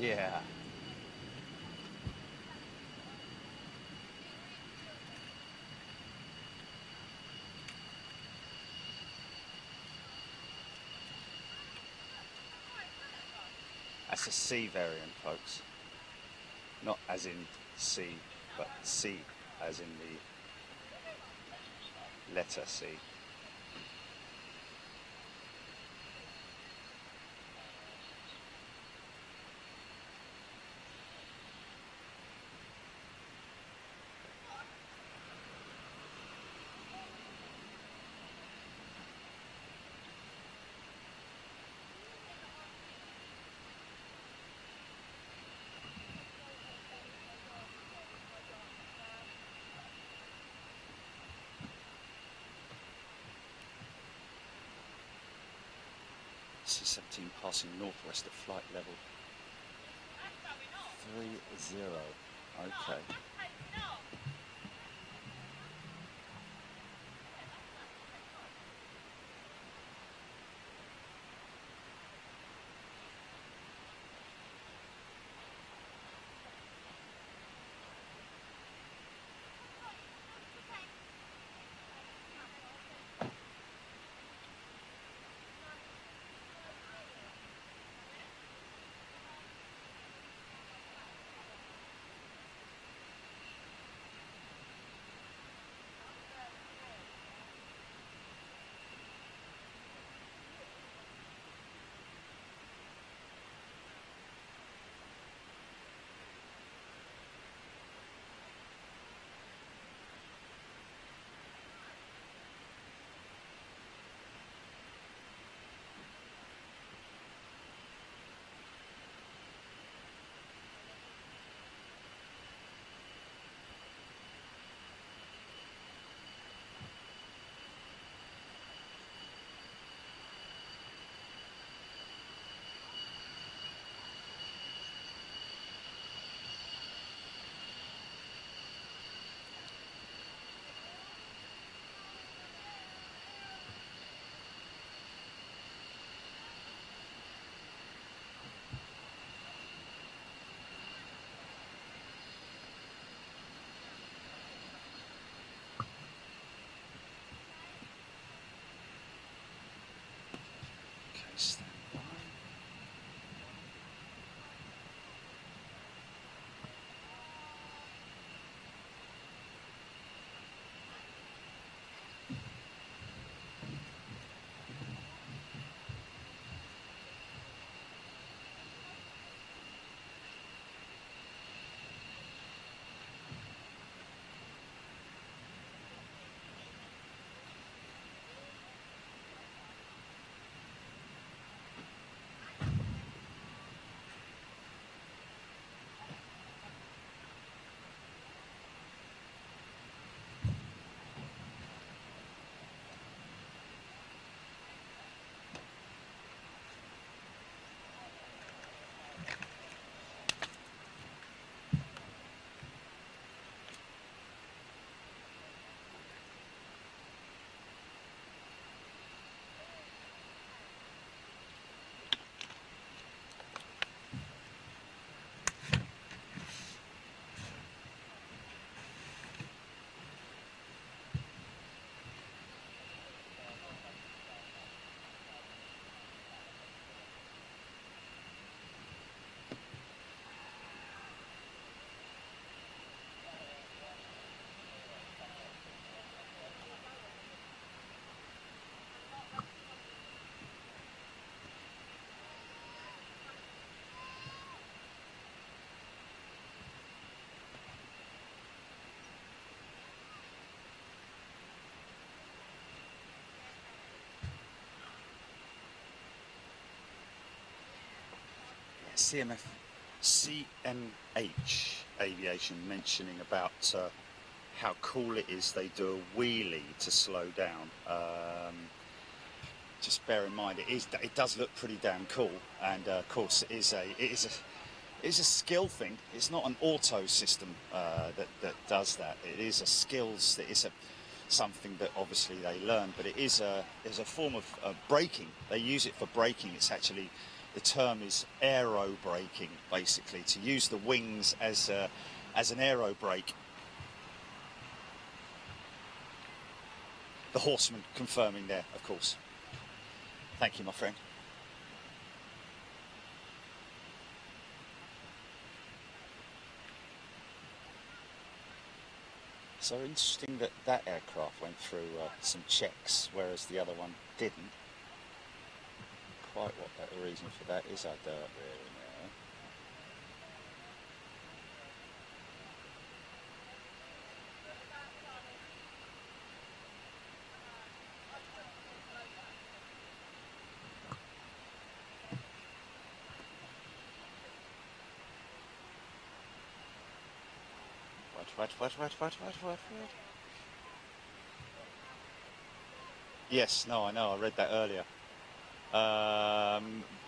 Speaker 1: Yeah. That's a C variant, folks. Not as in C, but C as in the letter C. C-17 passing northwest of flight level 30. Okay. CMH Aviation mentioning about how cool it is they do a wheelie to slow down. Just bear in mind it does look pretty damn cool, and of course it is a skill thing. It's not an auto system that does that. It is a skills. It is something that obviously they learn, but it is a form of braking. They use it for braking. It's actually, the term is aero-braking, basically, to use the wings as an aero brake. The horseman confirming there, of course. Thank you, my friend. So interesting that aircraft went through some checks, whereas the other one didn't. Quite what the reason for that is, I don't really know. What? Yes, no, I know, I read that earlier.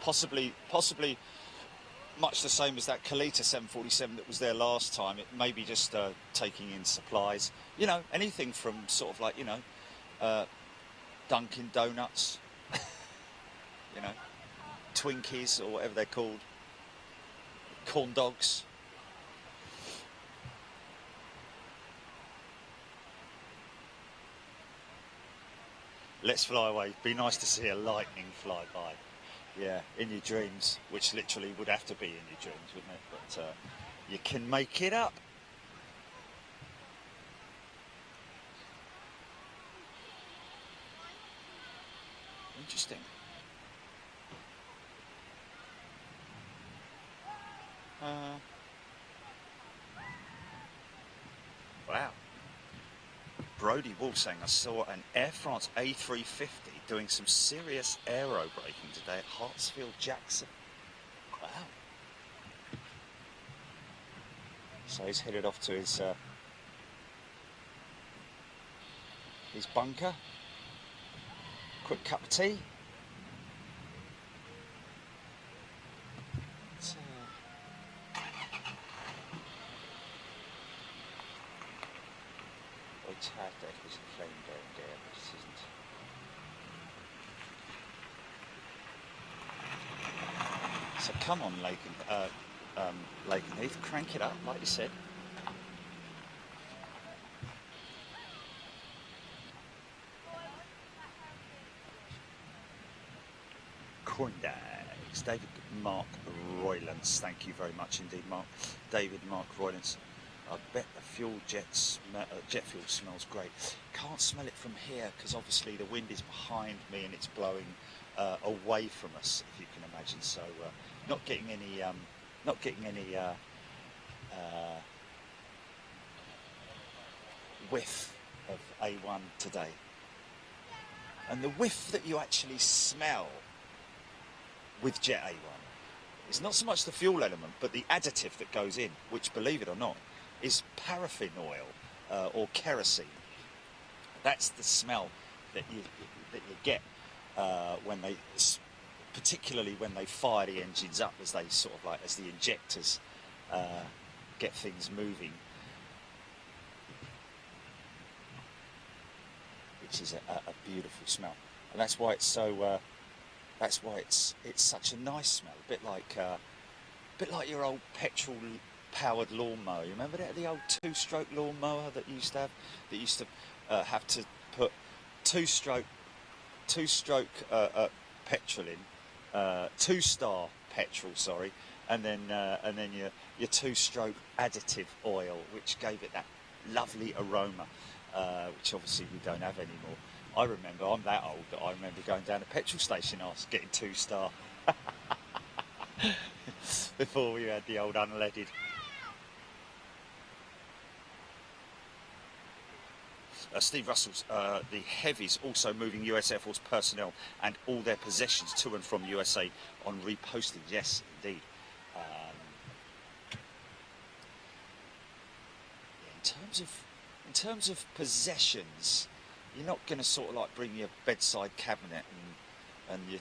Speaker 1: Possibly much the same as that Kalita 747 that was there last time. It may be just taking in supplies. You know, anything from sort of like, you know, Dunkin' Donuts, you know, Twinkies or whatever they're called, corn dogs. Let's fly away. Be nice to see a lightning fly by. Yeah, in your dreams, which literally would have to be in your dreams, wouldn't it? But you can make it up. Interesting. Wow. Brody Wolf saying, I saw an Air France A350 doing some serious aero-braking today at Hartsfield Jackson. Wow. So he's headed off to his bunker. Quick cup of tea. It's hard that there's a plane down there, but this isn't. So come on, Lakenheath, crank it up, like you said. Corndags, David Mark Roylance, thank you very much indeed, Mark. David Mark Roylance. I bet the jet fuel smells great. Can't smell it from here because obviously the wind is behind me and it's blowing away from us, if you can imagine. So not getting any whiff of A1 today. And the whiff that you actually smell with Jet A1 is not so much the fuel element, but the additive that goes in, which, believe it or not, is paraffin oil or kerosene. That's the smell that you get when they, particularly when they fire the engines up, as they sort of like as the injectors get things moving, which is a beautiful smell, and that's why it's so. That's why it's such a nice smell, a bit like your old petrol-powered lawnmower. You remember that, the old two-stroke lawnmower that you used to have to put two-stroke petrol in, two-star petrol, sorry, and then your two-stroke additive oil, which gave it that lovely aroma, which obviously we don't have anymore. I remember, I'm that old that I remember going down a petrol station after getting two-star before we had the old unleaded. Steve Russell's the heavies also moving US Air Force personnel and all their possessions to and from USA on reposting. Yes, indeed. of possessions, you're not going to sort of like bring your bedside cabinet and your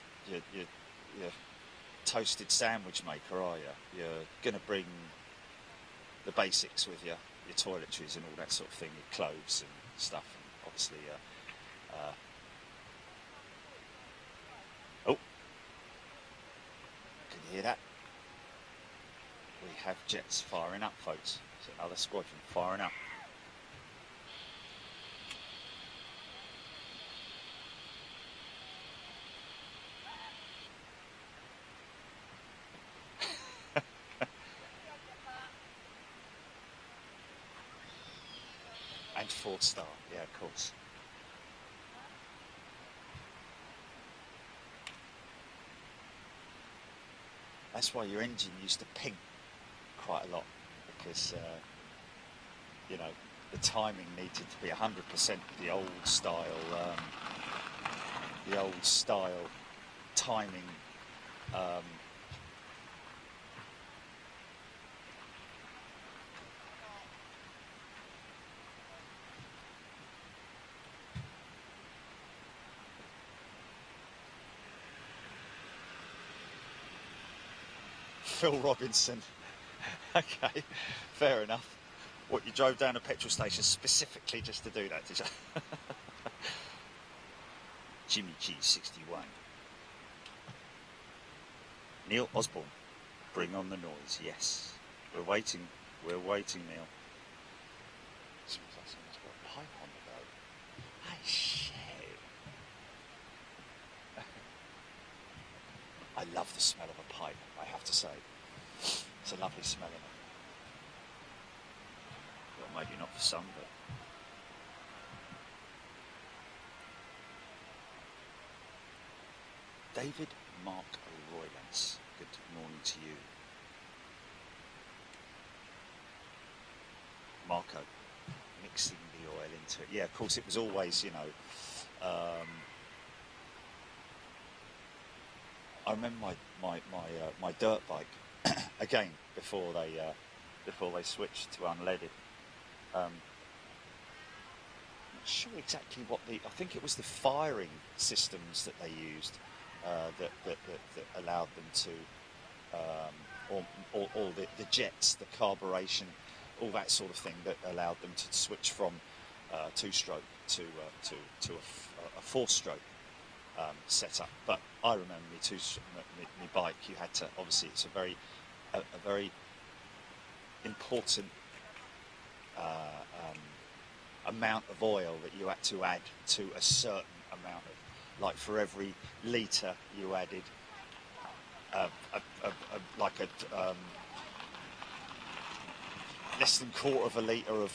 Speaker 1: toasted sandwich maker, are you? You're going to bring the basics with you, your toiletries and all that sort of thing, your clothes and stuff, and obviously. Oh, can you hear that? We have jets firing up, folks. It's another squadron firing up. And 4-star, yeah, of course. That's why your engine used to ping quite a lot, because you know, the timing needed to be 100% the old style timing. Phil Robinson. Okay, fair enough. What, you drove down a petrol station specifically just to do that, did you? Jimmy G61. Neil Osborne, bring on the noise. Yes, we're waiting, Neil. Smells like someone's got a pipe on the go. Hey, shit. I love the smell of a pipe, I have to say. It's a lovely smell, isn't it? Well, maybe not for some, but... David Mark Roylance, good morning to you. Marco, mixing the oil into it. Yeah, of course, it was always, you know... I remember my dirt bike, again, before they switched to unleaded. Not sure exactly what I think it was the firing systems that they used that allowed them to, or the jets, the carburation, all that sort of thing that allowed them to switch from 2-stroke to a 4-stroke. Setup, but I remember my bike. You had to, obviously, it's a very important amount of oil that you had to add to a certain amount of, like for every litre you added less than quarter of a litre of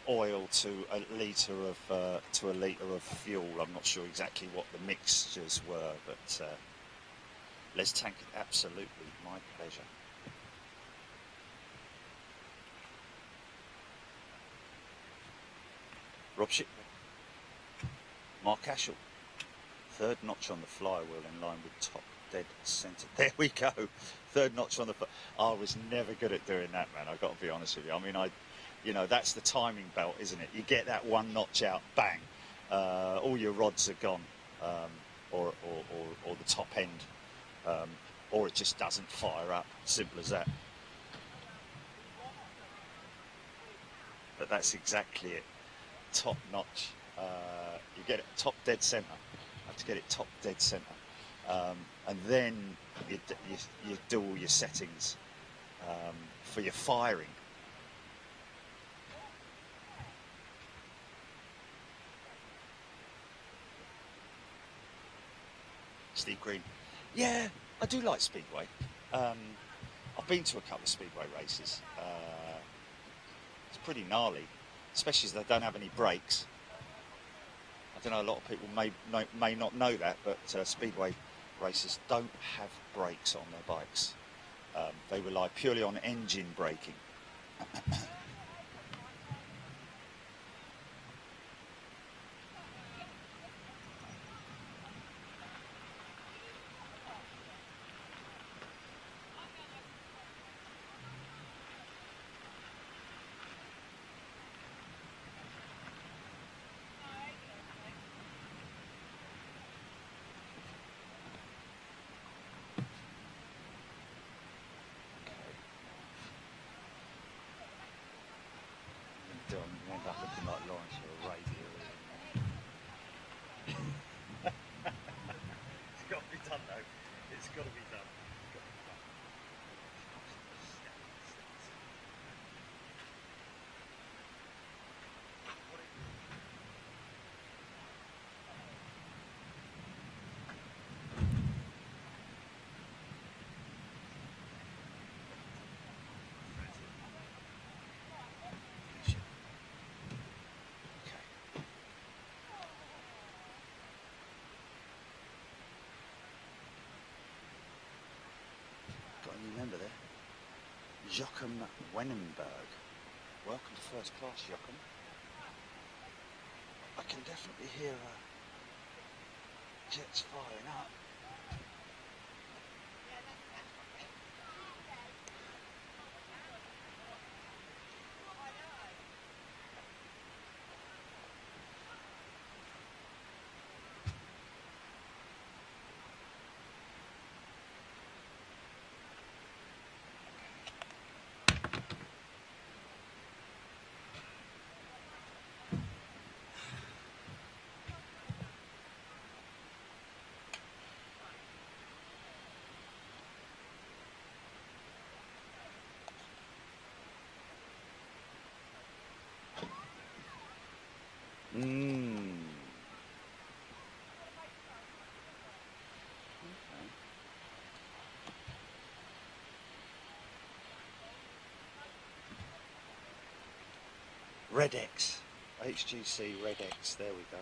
Speaker 1: oil to a litre of fuel. I'm not sure exactly what the mixtures were, but let's tank it. Absolutely, my pleasure. Rob Shipman, Mark Ashall, 3rd notch on the flywheel in line with top dead centre. There we go. 3rd notch on the foot. I was never good at doing that, man. I've got to be honest with you. I mean, that's the timing belt, isn't it? You get that one notch out, bang, all your rods are gone, or the top end, or it just doesn't fire up. Simple as that. But that's exactly it. Top notch. You get it top dead centre. I have to get it top dead centre. And then you do all your settings for your firing. Steve Green. Yeah, I do like Speedway. I've been to a couple of Speedway races. It's pretty gnarly, especially as they don't have any brakes. I don't know, a lot of people may not know that, but Speedway racers don't have brakes on their bikes. They rely purely on engine braking. Joachim Wenenberg. Welcome to first class, Joachim. I can definitely hear jets firing up. Red X, HGC Red X, there we go.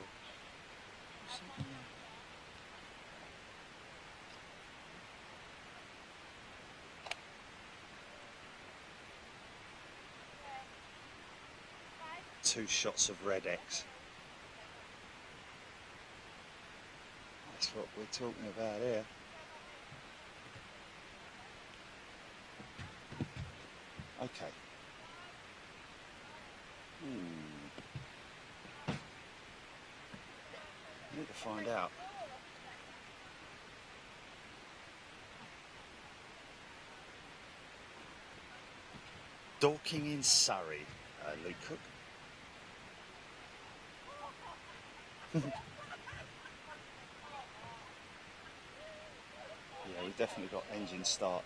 Speaker 1: Two shots of Red X. That's what we're talking about here. Okay. Need to find out. Dorking in Surrey, Luke Cook. Yeah, we've definitely got engine start.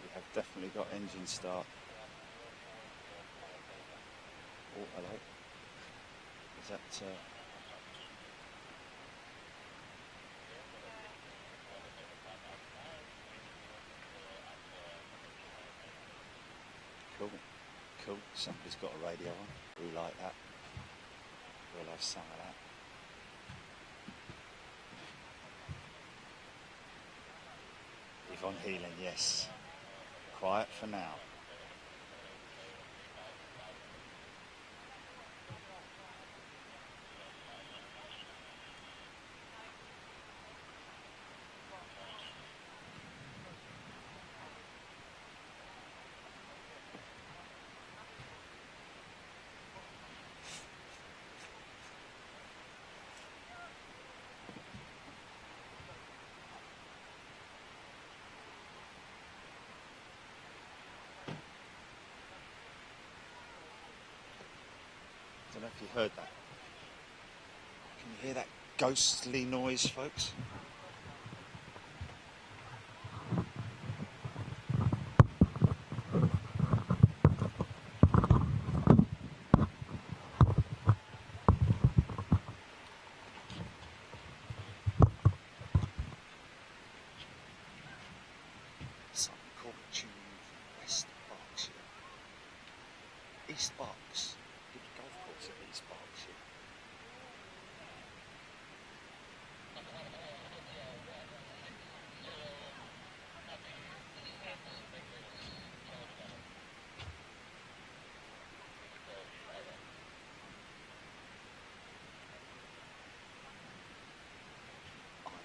Speaker 1: We have definitely got engine start. Oh, hello. Is that... Cool, cool. Somebody's got a radio on. We like that. We'll have some of that. Yvonne Healing, yes. Quiet for now. I don't know if you heard that. Can you hear that ghostly noise, folks? Something called Tune West Berkshire. East Berks. Good golf course at East Berkshire.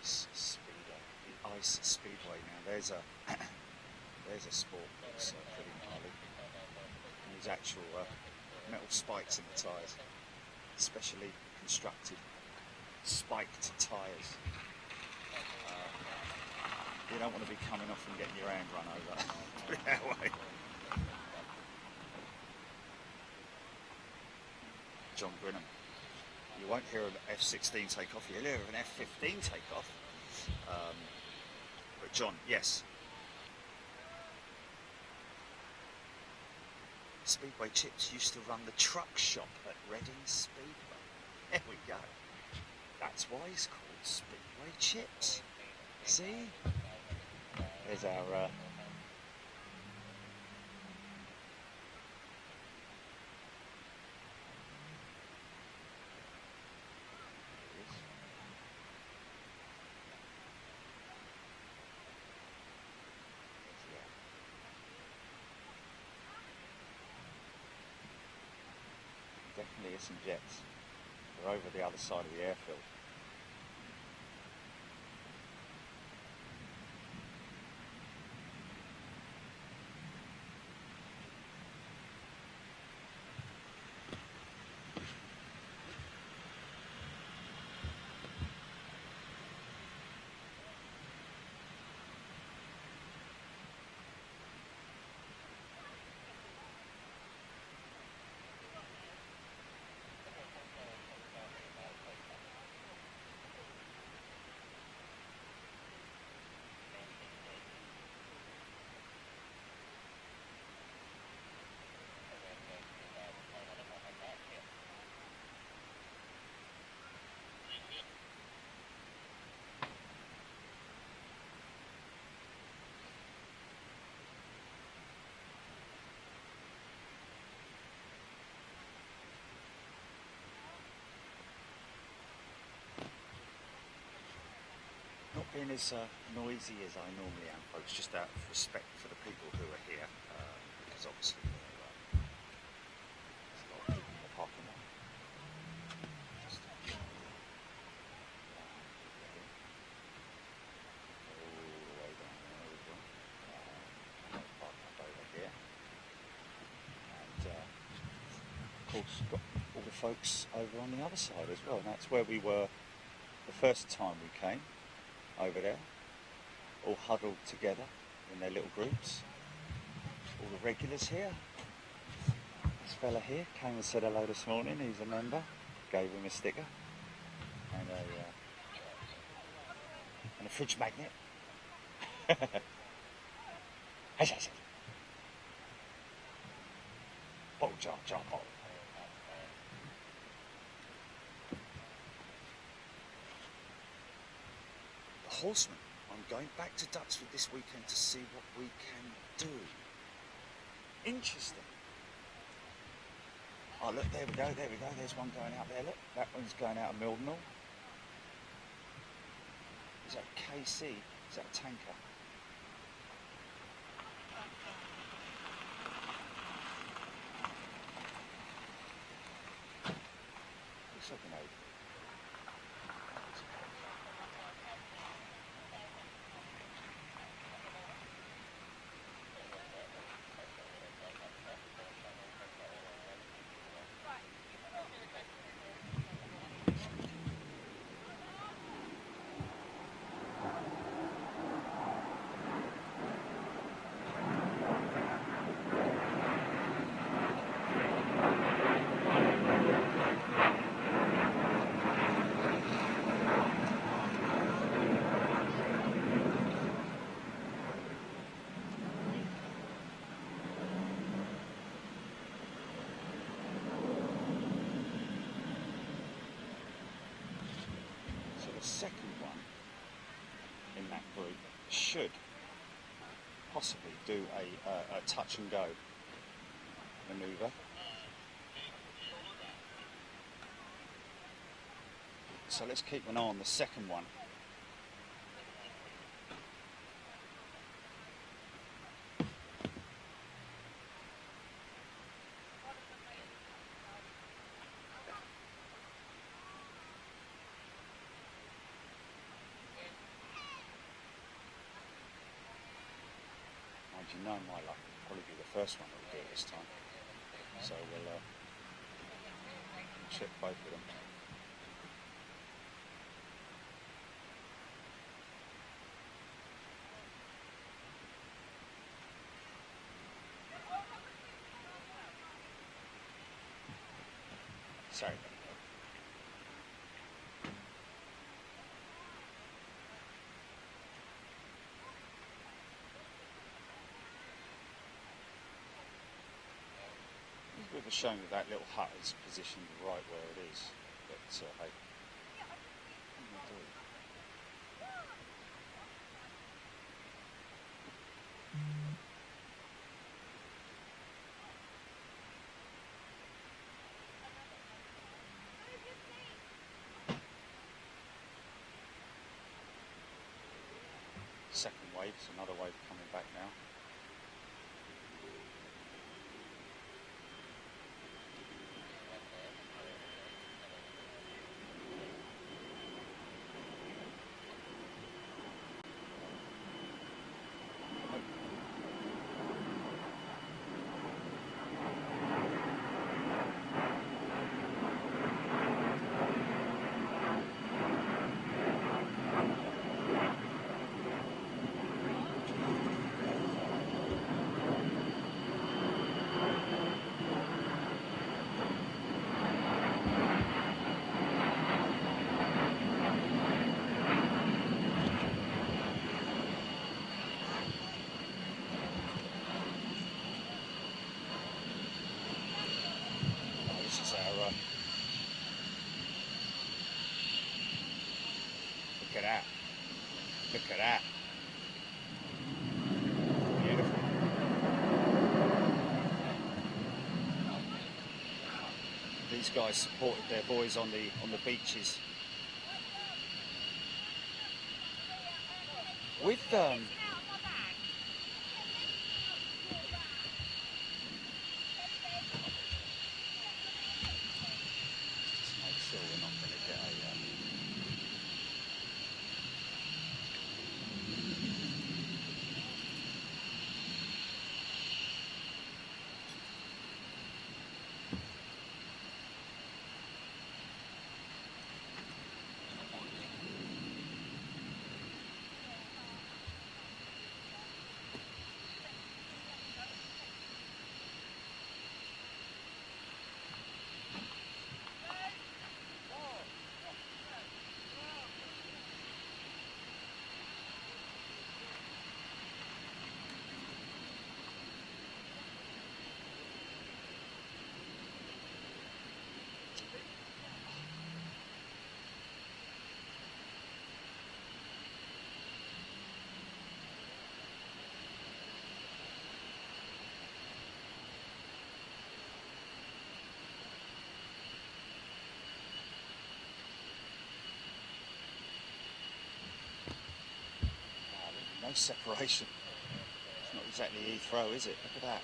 Speaker 1: Ice Speedway. The Ice Speedway. Now there's a sport that's pretty gnarly. And there's actual metal spikes in the tyres, specially constructed spiked tyres. You don't want to be coming off and getting your hand run over. Put it that way. John Brennan. You won't hear an F-16 take off, you'll hear an F-15 take off. But John, yes. Speedway Chips used to run the truck shop at Reading Speedway. There we go. That's why it's called Speedway Chips. See? There's our... some jets. They're over the other side of the airfield. Not being as noisy as I normally am, folks, just out of respect for the people who are here, because obviously there's a lot of people in the parking lot. Just, all the way down there, we've got parking up over here, and of course got all the folks over on the other side as well, and that's where we were the first time we came. Over there, all huddled together in their little groups. All the regulars here. This fella here came and said hello this morning. He's a member. Gave him a sticker and a fridge magnet. Bottle jar, bottle. Horsemen. I'm going back to Duxford this weekend to see what we can do. Interesting. Oh look, there we go, there's one going out there, look. That one's going out of Mildenhall. Is that KC? Is that a tanker? Looks like an Aero. The second one in that group should possibly do a touch and go manoeuvre. So let's keep an eye on the second one. You know my luck will probably be the first one that we do this time. So we'll check both of them. Sorry. It's a bit of a shame that little hut is positioned right where it is, but hey, what can you do? Second wave, so another wave coming back now. Look at that. Beautiful. These guys supported their boys on the beaches. With just make sure we're not going to get a no separation. It's not exactly Heathrow, is it? Look at that.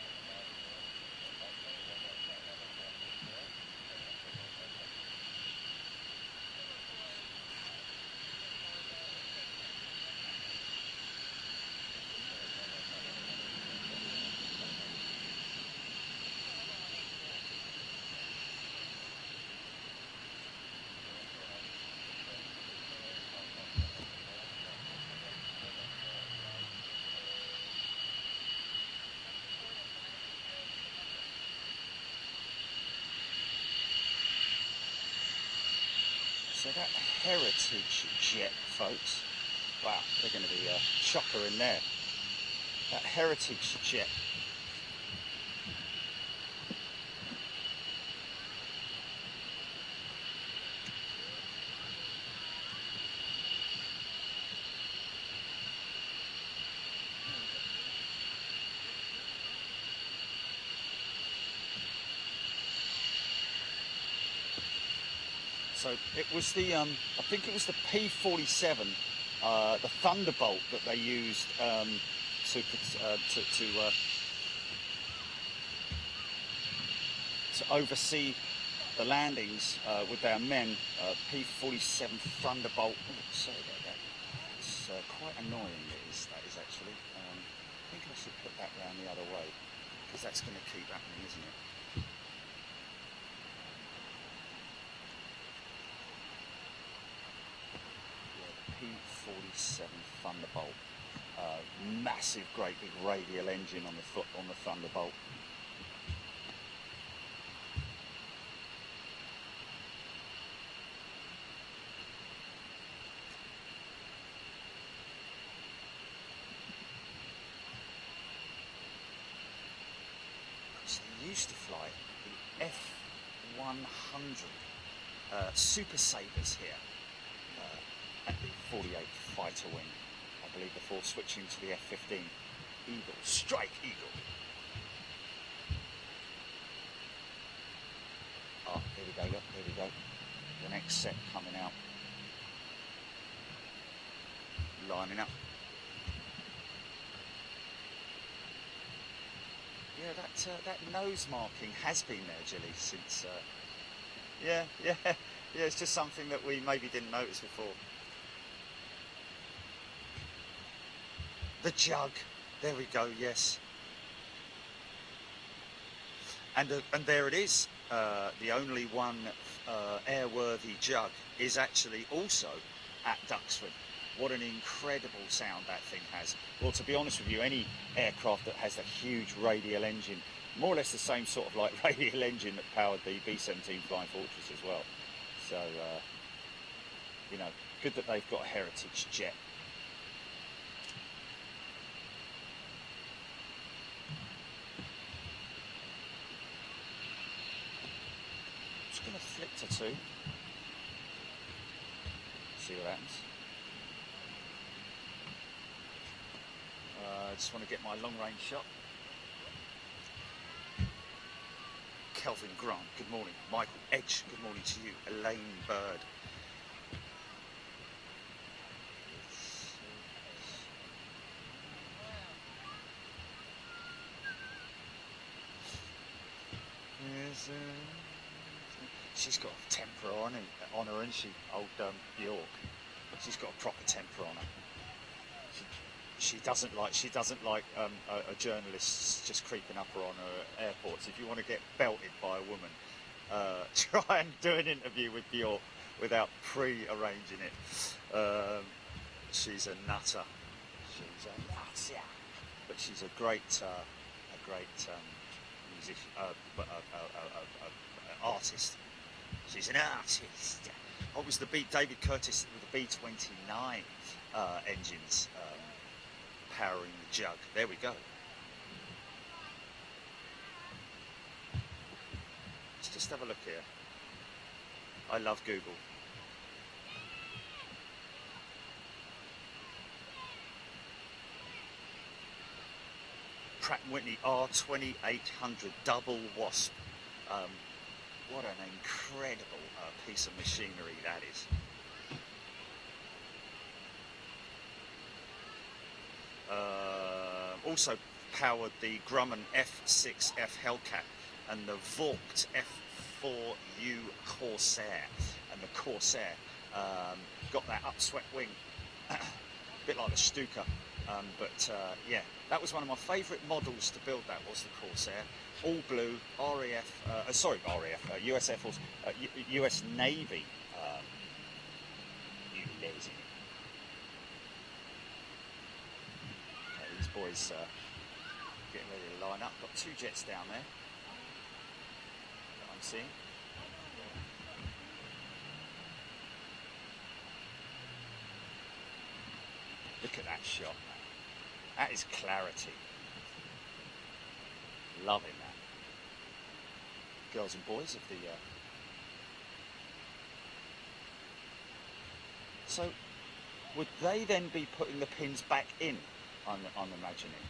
Speaker 1: So that Heritage jet, folks, wow, they're going to be a chopper in there. That Heritage jet. So it was the, I think it was the P-47, the Thunderbolt that they used to oversee the landings with their men. P-47 Thunderbolt. Oh, sorry about that. It's quite annoying. That is actually. I think I should put that round the other way because that's going to keep happening, isn't it? P-47 Thunderbolt, massive, great big radial engine on the Thunderbolt. So they used to fly the F-100 Super Sabres here. At the 48th Fighter Wing, I believe, before switching to the F-15 Eagle, Strike Eagle. Oh, here we go, look, here we go. The next set coming out. Lining up. Yeah, that nose marking has been there, Gilly, since... yeah, it's just something that we maybe didn't notice before. The jug, there we go, yes. And there it is. The only one airworthy jug is actually also at Duxford. What an incredible sound that thing has. Well, to be honest with you, any aircraft that has a huge radial engine, more or less the same sort of like radial engine that powered the B-17 Flying Fortress as well. So, you know, good that they've got a Heritage jet. Just going to flick to 2. See what happens. just want to get my long range shot. Kelvin Grant, good morning. Michael Edge, good morning to you. Elaine Bird. She's got a temper on her, isn't she? Old York. She's got a proper temper on her. She doesn't like a journalist just creeping up her on her airports. If you want to get belted by a woman, try and do an interview with Bjork without pre-arranging it. She's a nutter. She's a nutter. But she's a great musician, artist. She's an artist. What was the David Curtis with the B-29 engines powering the jug? There we go. Let's just have a look here. I love Google. Pratt & Whitney R2800 double wasp. What an incredible piece of machinery that is. Also powered the Grumman F6F Hellcat and the Vought F4U Corsair. And the Corsair got that upswept wing, a bit like the Stuka. Yeah, that was one of my favourite models to build. That was the Corsair, all blue, RAF, US Air Force, US Navy. You lazy. Okay, these boys getting ready to line up. Got two jets down there that I'm seeing. Look at that shot. That is clarity. Loving that. Girls and boys of the... So, would they then be putting the pins back in, I'm imagining?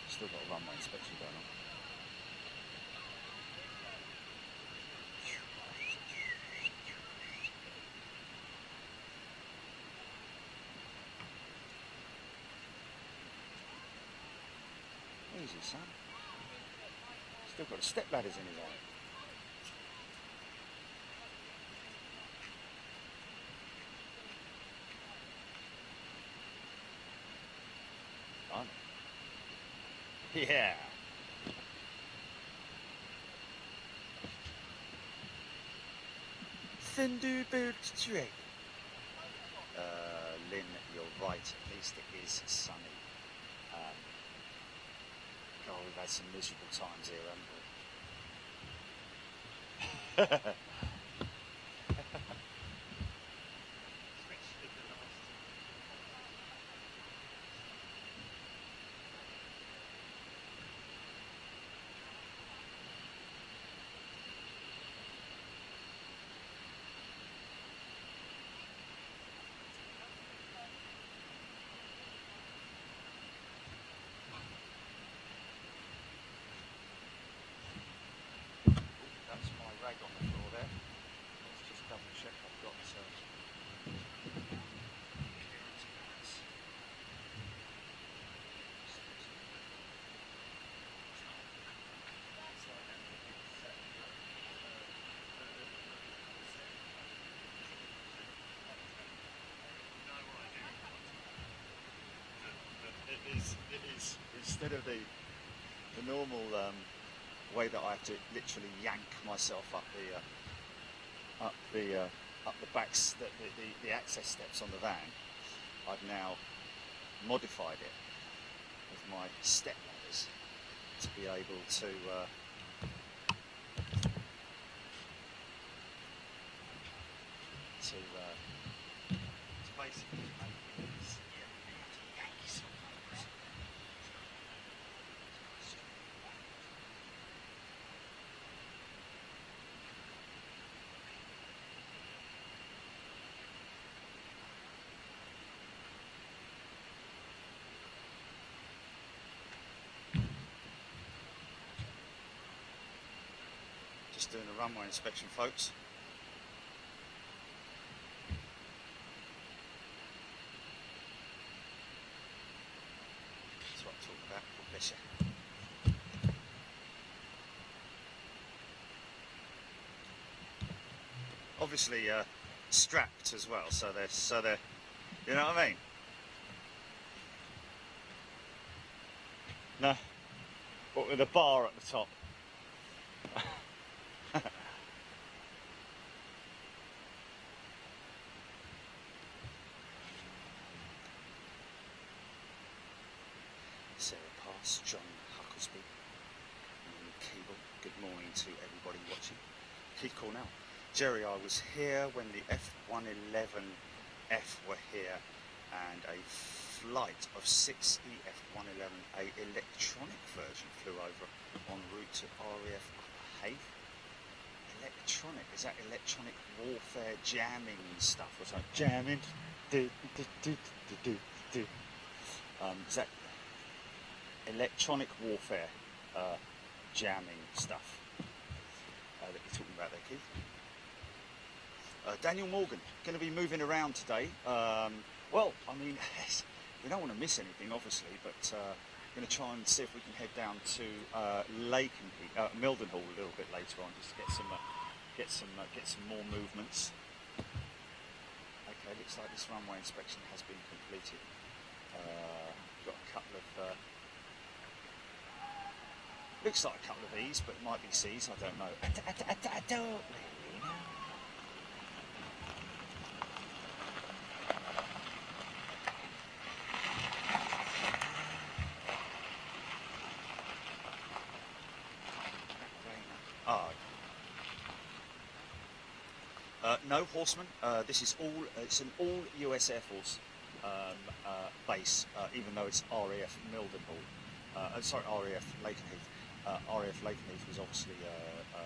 Speaker 1: Still got a runway inspection going on. Easy, son. Still got the step ladders in his eye. Fun. Yeah. Thunderbird straight. Lynn, you're right. At least it is sunny. God, we've had some miserable times here, haven't we? Rag on the floor there. Let's just double check I've got it is instead of the normal way that I have to literally yank myself up the backs, the access steps on the van. I've now modified it with my step ladders to be able to Just doing a runway inspection, folks. That's what I'm talking about. God bless you. Obviously strapped as well, so they're, you know what I mean? No, but with a bar at the top. Sarah Pass, John Hucklesby, and Cable. Good morning to everybody watching. Keith Cornell. Jerry, I was here when the F-111F were here, and a flight of 6 EF-111A electronic version flew over en route to RAF Lakenheath. Electronic, is that electronic warfare jamming stuff or something? Jamming? Is that electronic warfare jamming stuff that you're talking about there, Keith? Daniel Morgan, going to be moving around today. Well, I mean, we don't want to miss anything, obviously, but going to try and see if we can head down to Lakenheath, Mildenhall a little bit later on, just to get some more movements. Okay, looks like this runway inspection has been completed. Got a couple of. Looks like a couple of E's, but it might be C's. I don't know. I don't really know. No Horseman. This is all. It's an all US Air Force base, even though it's RAF Mildenhall. Sorry, RAF Lakenheath. RAF Lakenheath was obviously I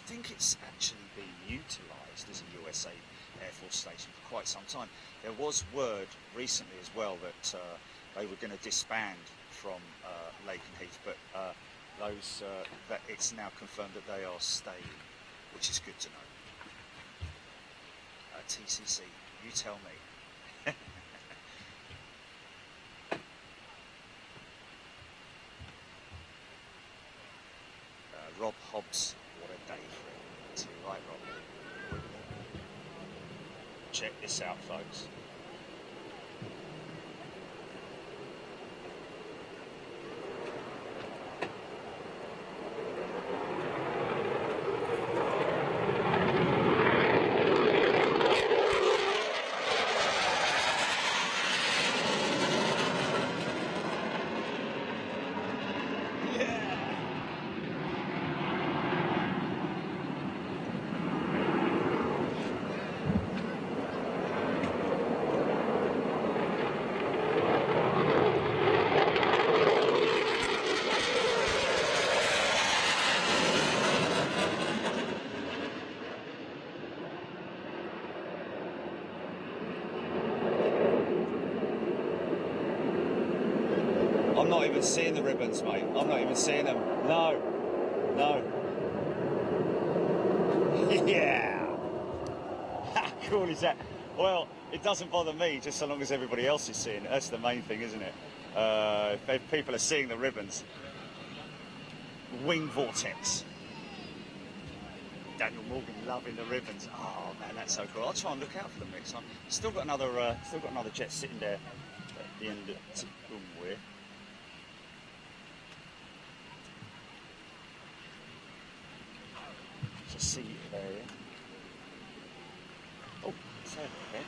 Speaker 1: think it's actually been utilised as a USA Air Force station for quite some time. There was word recently as well that they were going to disband from Lakenheath, but that it's now confirmed that they are staying, which is good to know. TCC, you tell me. Rob Hobbs, what a day for him. Is he right, Rob? Check this out, folks. I'm not even seeing the ribbons, mate. I'm not even seeing them. No. Yeah. How cool is that? Well, it doesn't bother me just so long as everybody else is seeing it. That's the main thing, isn't it? If people are seeing the ribbons. Wing Vortex. Daniel Morgan loving the ribbons. Oh man, that's so cool. I'll try and look out for them next time. Still got another jet sitting there at the end of Runway. See it there. Oh, it's over there.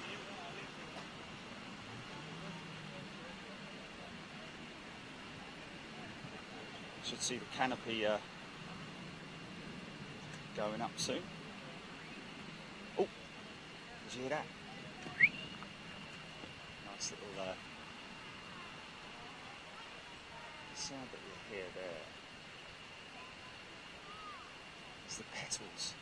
Speaker 1: Should see the canopy going up soon. Oh, did you hear that? Nice little sound that you hear there. It's the petals.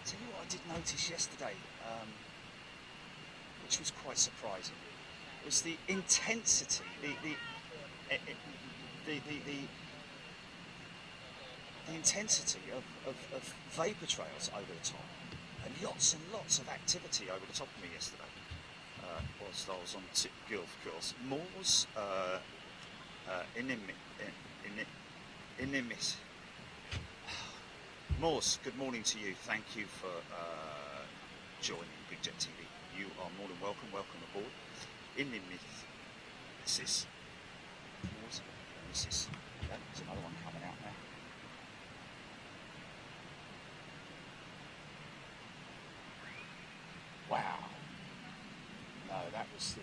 Speaker 1: Tell you what I did notice yesterday, which was quite surprising, was the intensity, the, the, the, the intensity of vapour trails over the top, and lots of activity over the top of me yesterday. Whilst I was on Tip Gulf course, Moore's Inimit. Morse, good morning to you. Thank you for joining Big Jet TV. You are more than welcome. Welcome aboard. Inimis. Morse. Yeah, there's another one coming out now. Wow. No, that was the.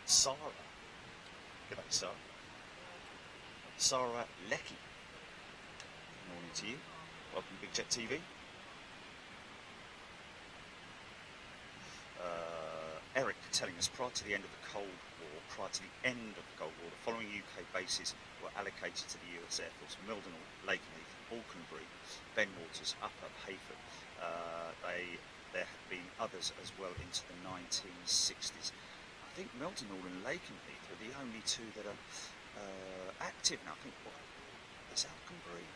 Speaker 1: Sarah. Good day, Sarah. Sarah Lecky. Good morning to you. Welcome to Big Jet TV. Eric telling us prior to the end of the Cold War, the following UK bases were allocated to the US Air Force: Mildenhall, Lakenheath, Alconbury, Benwaters, Upper Hayford. There have been others as well into the 1960s. I think Mildenhall and Lakenheath are the only two that are active now. I think is Alconbury,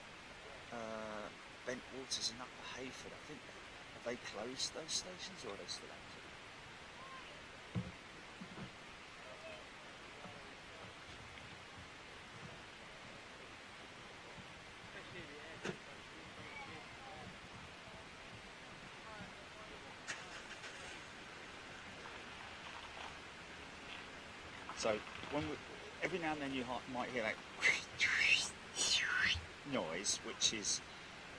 Speaker 1: Bentwaters and Upper Hayford. I think have they closed those stations or are they still active? So every now and then you might hear that noise, which is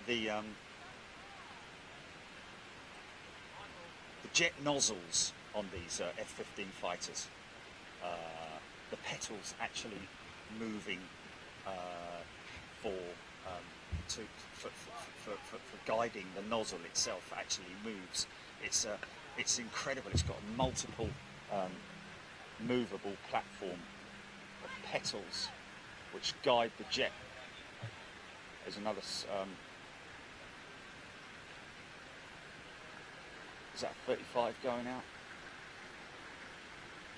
Speaker 1: the jet nozzles on these F-15 fighters. The petals actually moving for guiding the nozzle itself actually moves. It's incredible. It's got a multiple movable platform of petals which guide the jet. There's another is that 35 going out?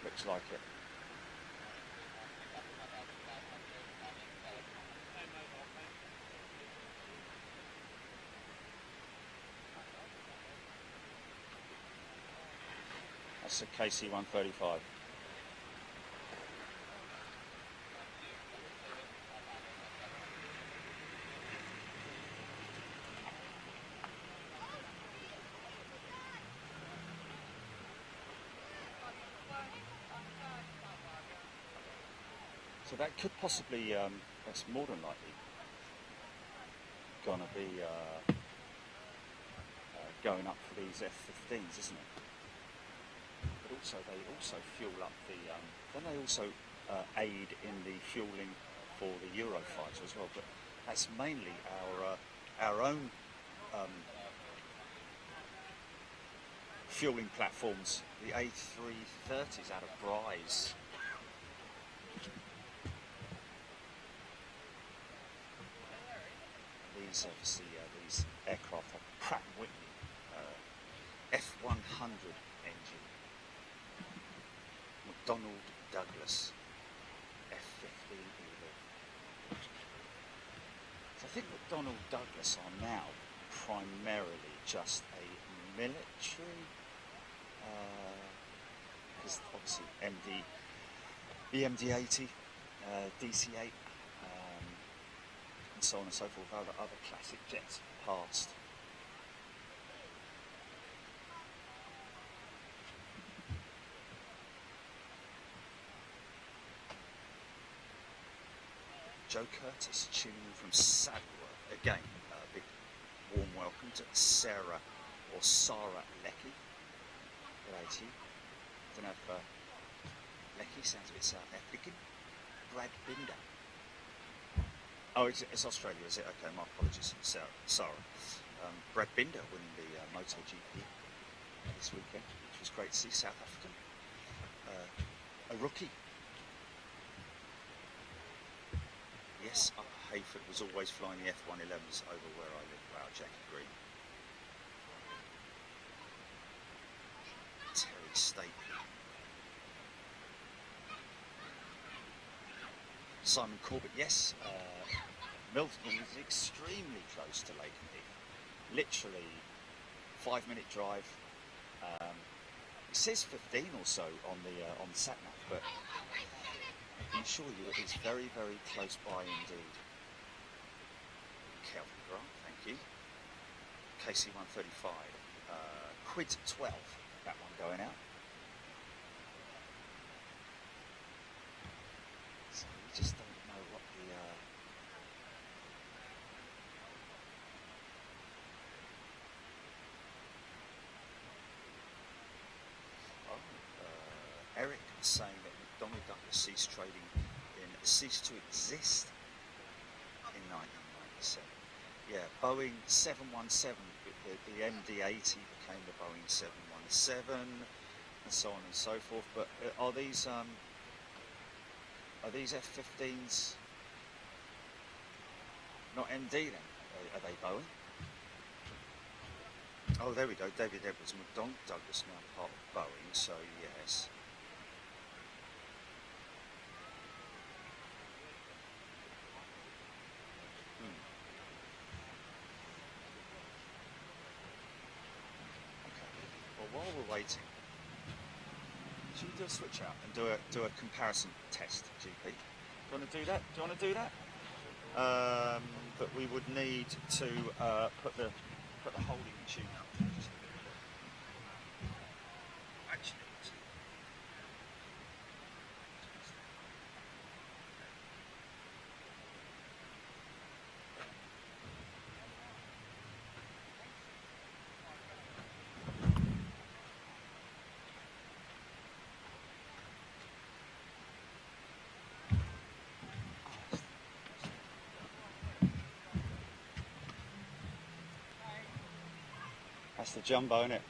Speaker 1: Looks like it. That's a KC-135. So that could possibly, that's more than likely gonna be going up for these F-15s, isn't it? But also they also fuel up the, then they also aid in the fueling for the Eurofighter as well. But that's mainly our own fueling platforms, the A330s out of Bryce. These obviously these aircraft have Pratt & Whitney F-100 engine, McDonnell Douglas F-15 Eagle. So I think McDonnell Douglas are now primarily just a military, because obviously the MD-80, DC-8. And so on and so forth, other classic jets passed. Joe Curtis tuning in from Saddleworth. Again, a big warm welcome to Sarah or Sarah Lecky. Good day to you. I don't know if Lecky sounds a bit South African. Brad Binder. Oh, it's Australia, is it? Okay, my apologies, Sarah. Brad Binder winning the MotoGP this weekend, which was great to see. South African, a rookie. Yes, Hayford was always flying the F111s over where I live. Wow, Jackie Green. Terry Stapley. Simon Corbett, yes. Mildenhall is extremely close to Lakenheath. Literally 5-minute drive. It says 15 or so on the sat nav, but I can assure you it is very, very close by indeed. Kelvin Grant, thank you. KC135, quid 12, that one going out. So we just don't know what the Eric saying that McDonnell Douglas ceased to exist in 1997. Yeah, Boeing 717, the MD-80 became the Boeing 717, and so on and so forth. But are these F-15s not MD then? Are they Boeing? Oh, there we go. David Edwards, McDonnell Douglas now part of Boeing, so yes. While we're waiting, should we do a switch out and do a comparison test, GP? Do you want to do that? But we would need to put the holding tune up. Actually, that's the jumbo, isn't it?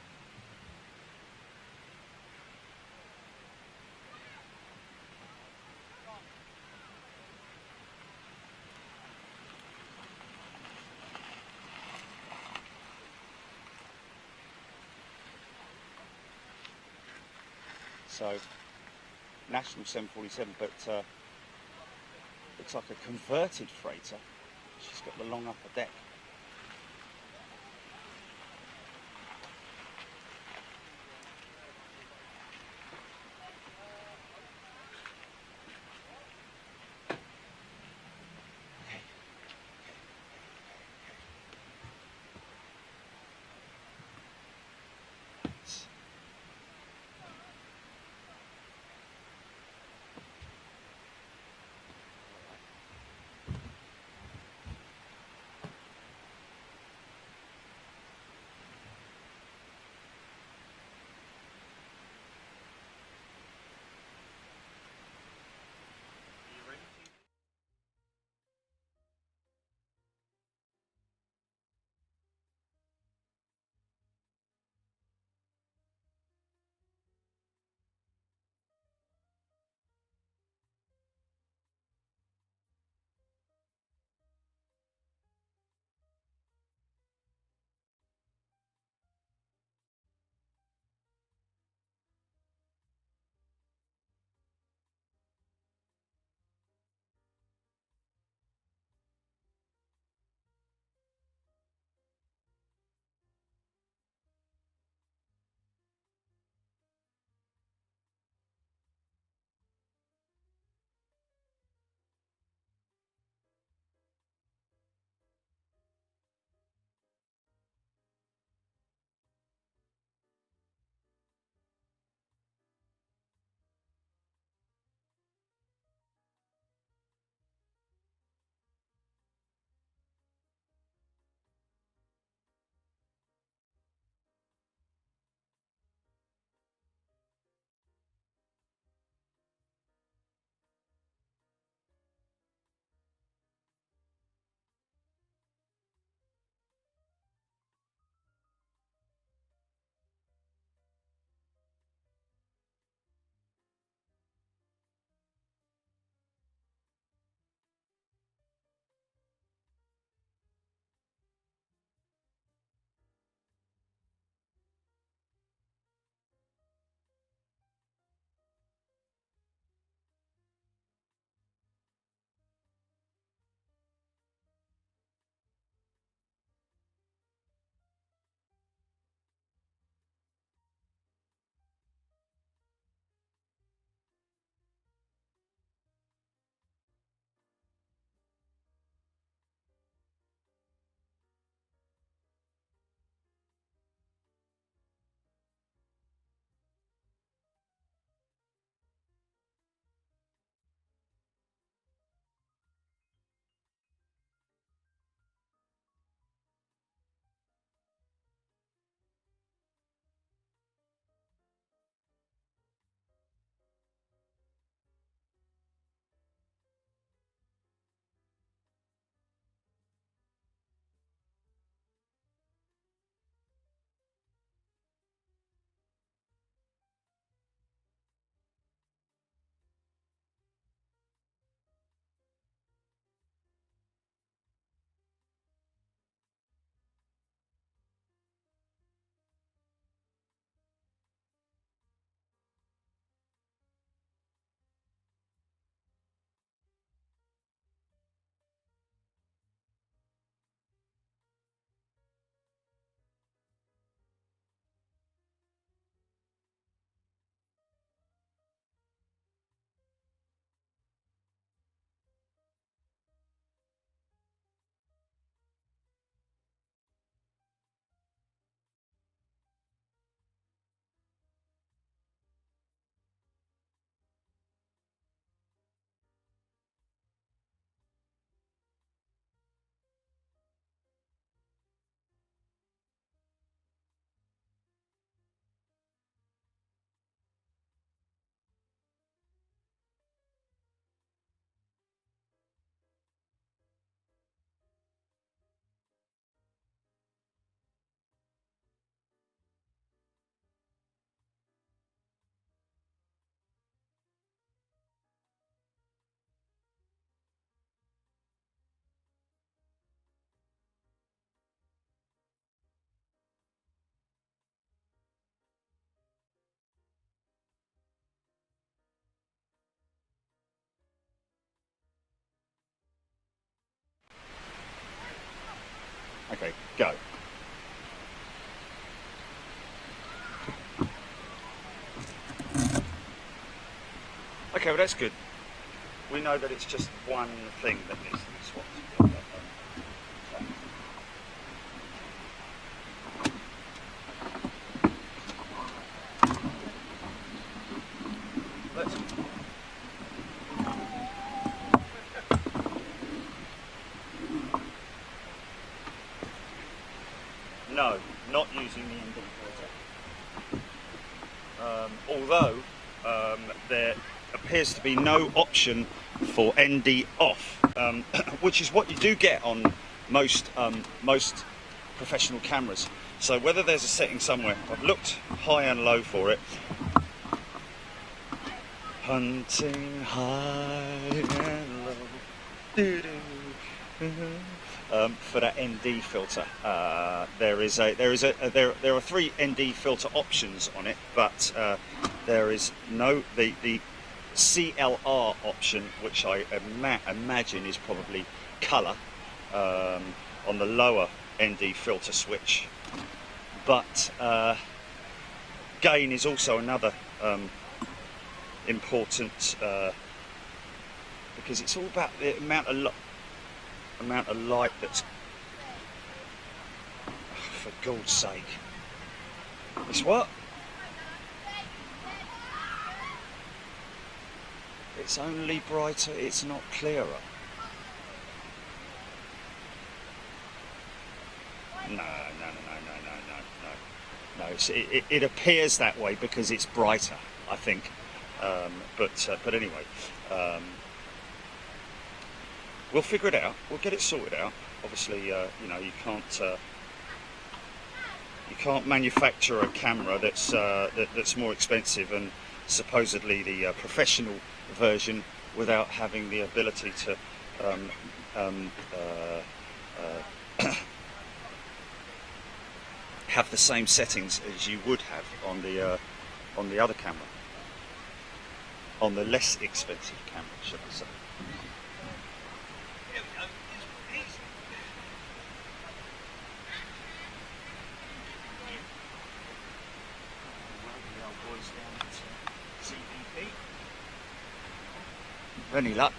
Speaker 1: So, National 747, but looks like a converted freighter. She's got the long upper deck. Okay, well that's good. We know that it's just one thing that needs to be swapped. Let's No, not using the ND filter. Although there appears to be no option for ND off, which is what you do get on most professional cameras. So whether there's a setting somewhere, I've looked high and low for it. Hunting high and low. For that ND filter, there are 3 ND filter options on it, but there is no the CLR option, which I imagine is probably colour on the lower ND filter switch. But gain is also another important, because it's all about the amount of light that's, for God's sake, it's what? It's only brighter, it's not clearer. No, it appears that way because it's brighter, I think, but anyway, we'll figure it out. We'll get it sorted out. Obviously, you know, you can't manufacture a camera that's more expensive and supposedly the professional version without having the ability to have the same settings as you would have on the other camera, on the less expensive camera, should I say. Any luck?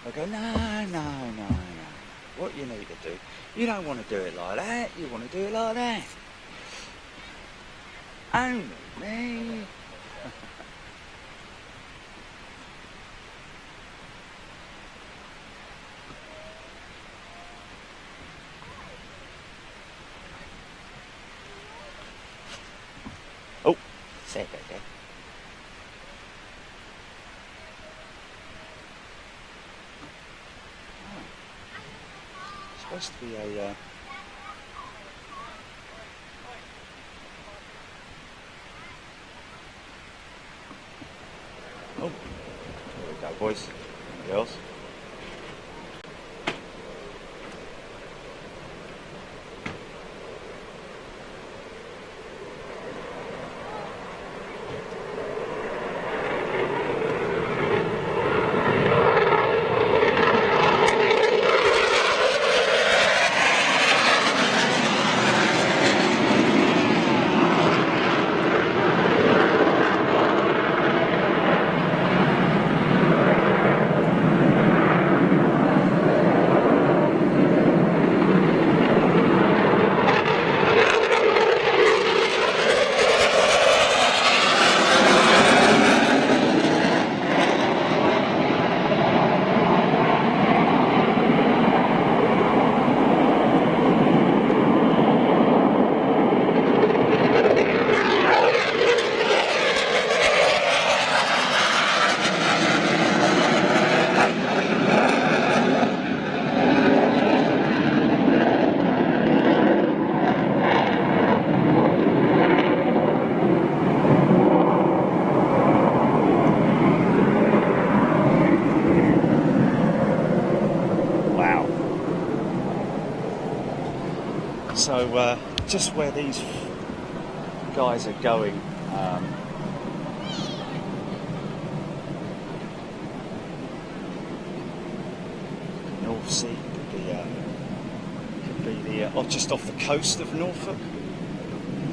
Speaker 1: I go, no. What you need to do, you don't want to do it like that, you want to do it like that. Only me. Oh, say it there. Supposed to be a oh, there we go, boys and girls. So just where these guys are going, North Sea could be the just off the coast of Norfolk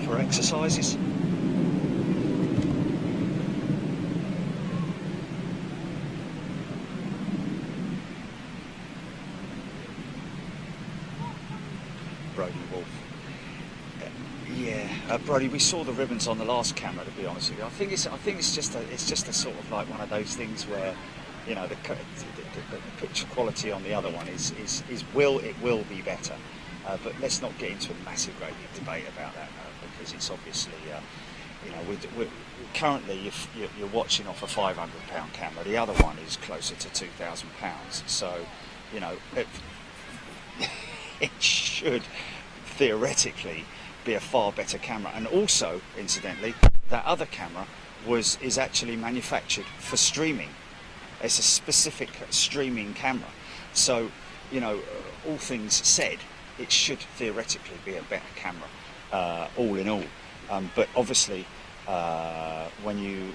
Speaker 1: for exercises. Brodie Wolf. Yeah, Brodie, we saw the ribbons on the last camera. To be honest with you, I think it's just a sort of like one of those things where, you know, the picture quality on the other one will be better. But let's not get into a massive great big debate about that because it's obviously, you know, we're currently if you're watching off a £500 camera, the other one is closer to £2,000. So, you know, it should theoretically be a far better camera. And also, incidentally, that other camera is actually manufactured for streaming. It's a specific streaming camera. So, you know, all things said, it should theoretically be a better camera, all in all. But obviously, when you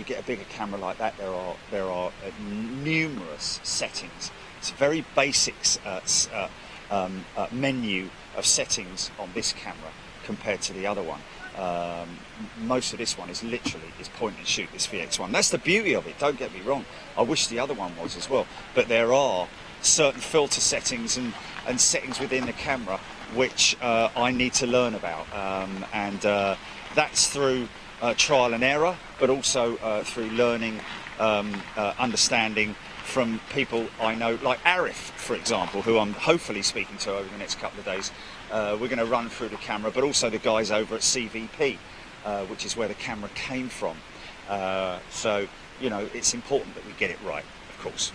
Speaker 1: get a bigger camera like that, there are numerous settings. It's a very basic menu of settings on this camera compared to the other one. Most of this one is literally point and shoot, this VX1. That's the beauty of it, don't get me wrong. I wish the other one was as well. But there are certain filter settings and settings within the camera which I need to learn about. And that's through trial and error, but also through learning, understanding from people I know, like Arif, for example, who I'm hopefully speaking to over the next couple of days. We're going to run through the camera, but also the guys over at CVP, which is where the camera came from. So, you know, it's important that we get it right, of course.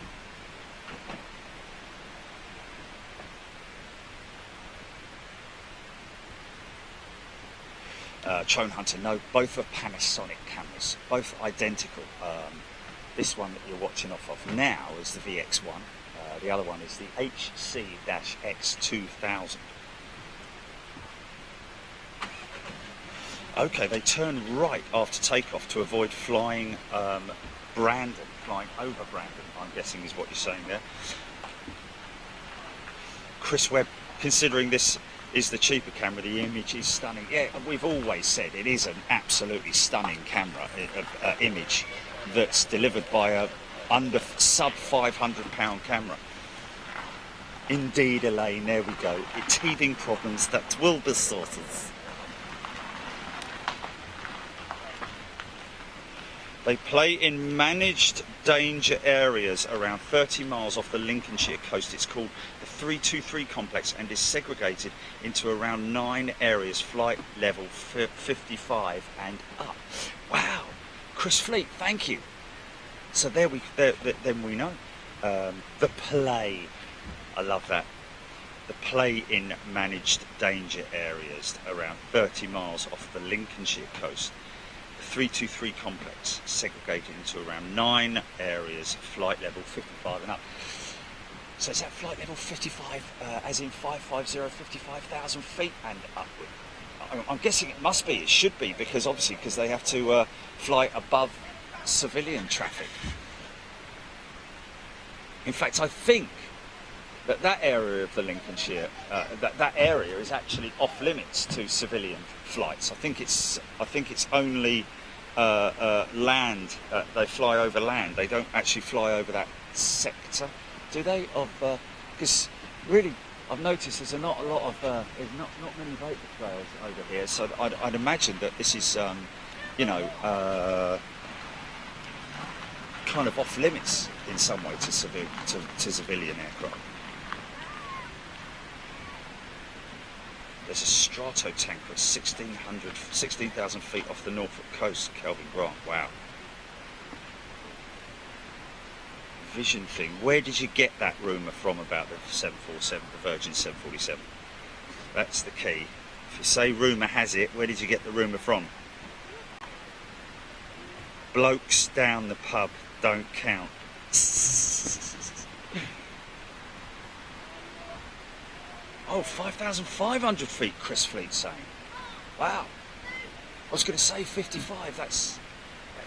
Speaker 1: Chone Hunter, no, both are Panasonic cameras, both identical. This one that you're watching off of now is the VX1. The other one is the HC-X2000. Okay, they turn right after takeoff to avoid flying Brandon, flying over Brandon, I'm guessing is what you're saying there. Chris Webb, considering this is the cheaper camera, the image is stunning. Yeah, we've always said it is an absolutely stunning camera, image that's delivered by a sub £500 camera. Indeed, Elaine, there we go. Teething problems that will be sorted. They play in managed danger areas around 30 miles off the Lincolnshire coast. It's called the 323 complex and is segregated into around 9 areas, flight level 55 and up. Wow, Chris Fleet, thank you. So then we know. The play, I love that. The play in managed danger areas around 30 miles off the Lincolnshire coast. 323 complex segregated into around 9 areas, flight level 55 and up. So is that flight level 55 as in 55,000 feet and upward? I'm guessing it must be, it should be, because they have to fly above civilian traffic. In fact, I think that area of the Lincolnshire, that area is actually off limits to civilian flights. I think it's only land. They fly over land. They don't actually fly over that sector, do they? Because really, I've noticed there's not a lot of there's not many vapor trails over here. So I'd imagine that this is kind of off limits in some way to civilian aircraft. There's a strato tanker at 16,000 feet off the Norfolk coast, Kelvin Grant. Wow. Vision thing. Where did you get that rumour from about the 747, the Virgin 747? That's the key. If you say rumour has it, where did you get the rumour from? Blokes down the pub don't count. Oh, 5,500 feet, Chris Fleet saying. Wow. I was going to say 55, that is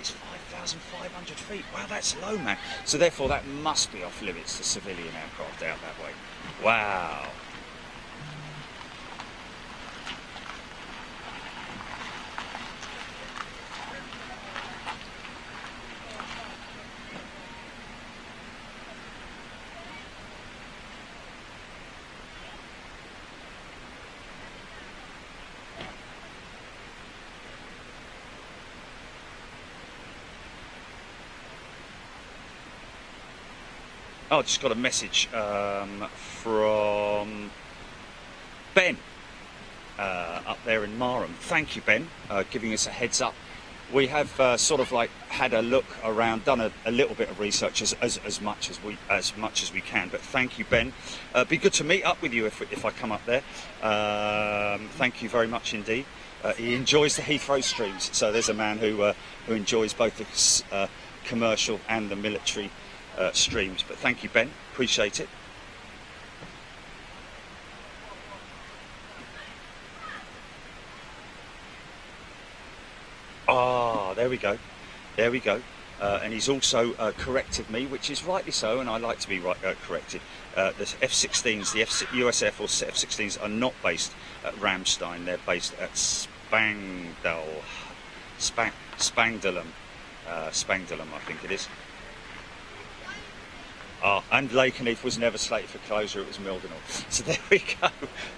Speaker 1: 5,500 feet. Wow, that's low, man. So therefore that must be off limits to civilian aircraft out that way. Wow. Oh, I just got a message from Ben up there in Marham. Thank you, Ben, giving us a heads up. We have sort of like had a look around, done a little bit of research as much as we can. But thank you, Ben. Be good to meet up with you if I come up there. Thank you very much indeed. He enjoys the Heathrow streams, so there's a man who enjoys both the commercial and the military streams. But thank you, Ben. Appreciate it. Ah, there we go. There we go. And he's also corrected me, which is rightly so, and I like to be corrected. The F-16s, the US Air Force F-16s are not based at Ramstein. They're based at Spangdahlem, I think it is. Ah, and Lakenheath was never slated for closure, it was Mildenhall. So there we go.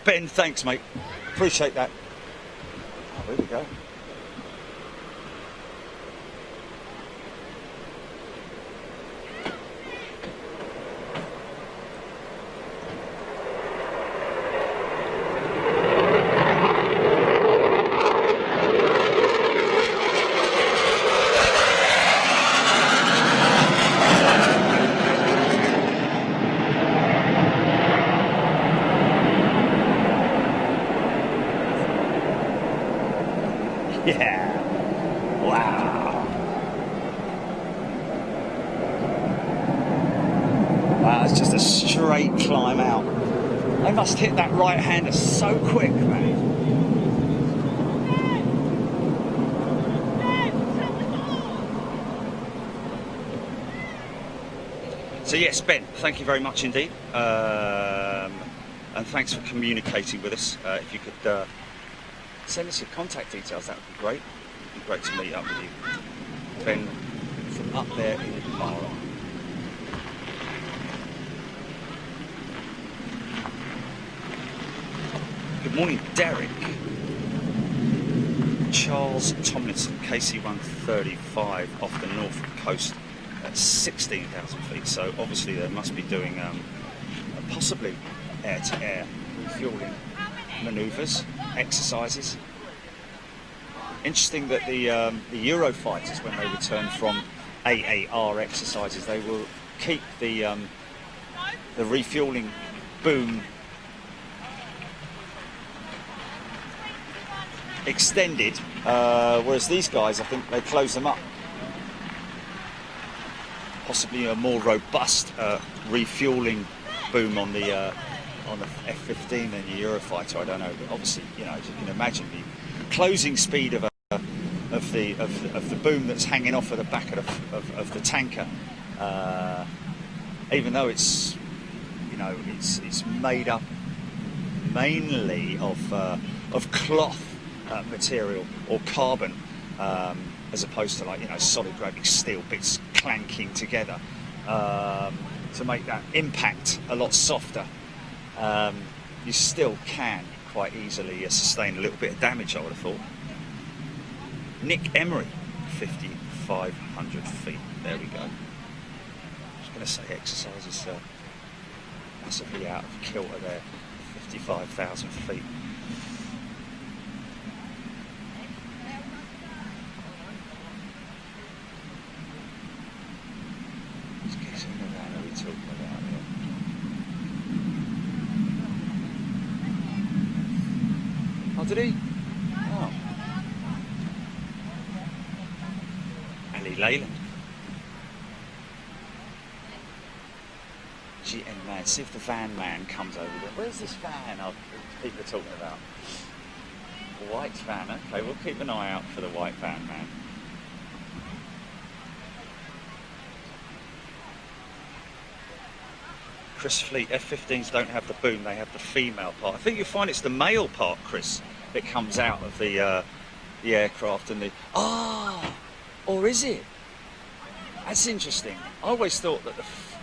Speaker 1: Ben, thanks, mate. Appreciate that. Oh, there we go. Yeah. Wow. Wow, it's just a straight climb out. They must hit that right hander so quick, man. So yes, Ben, thank you very much indeed. And thanks for communicating with us. If you could send us your contact details, that would be great. It'd be great to meet up with you. Ben from up there in Marham. Good morning, Derek. Charles Tomlinson, KC-135 off the north coast at 16,000 feet. So obviously they must be doing possibly air-to-air refueling manoeuvres, exercises. Interesting that the Eurofighters, when they return from AAR exercises, they will keep the refueling boom extended, whereas these guys, I think they close them up. Possibly a more robust refueling boom on the F-15 than the Eurofighter. I don't know, but obviously, you know, as you can imagine, the closing speed of the boom that's hanging off of the back of the tanker, even though it's, you know, it's made up mainly of cloth material or carbon, as opposed to, like, you know, solid grade steel bits clanking together, to make that impact a lot softer. You still can quite easily sustain a little bit of damage, I would have thought. Nick Emery, 5,500 feet. There we go. I was going to say exercises massively out of kilter there. 55,000 feet. Let's get some of that. What are we talking about here? Oh, did he? Oh. Ali Leyland. GN man. See if the van man comes over there. Where's this van people are talking about? The white van. Okay, we'll keep an eye out for the white van man. Chris Fleet, F-15s don't have the boom, they have the female part. I think you'll find it's the male part, Chris, that comes out of the aircraft and the... Ah! Or is it? That's interesting. I always thought that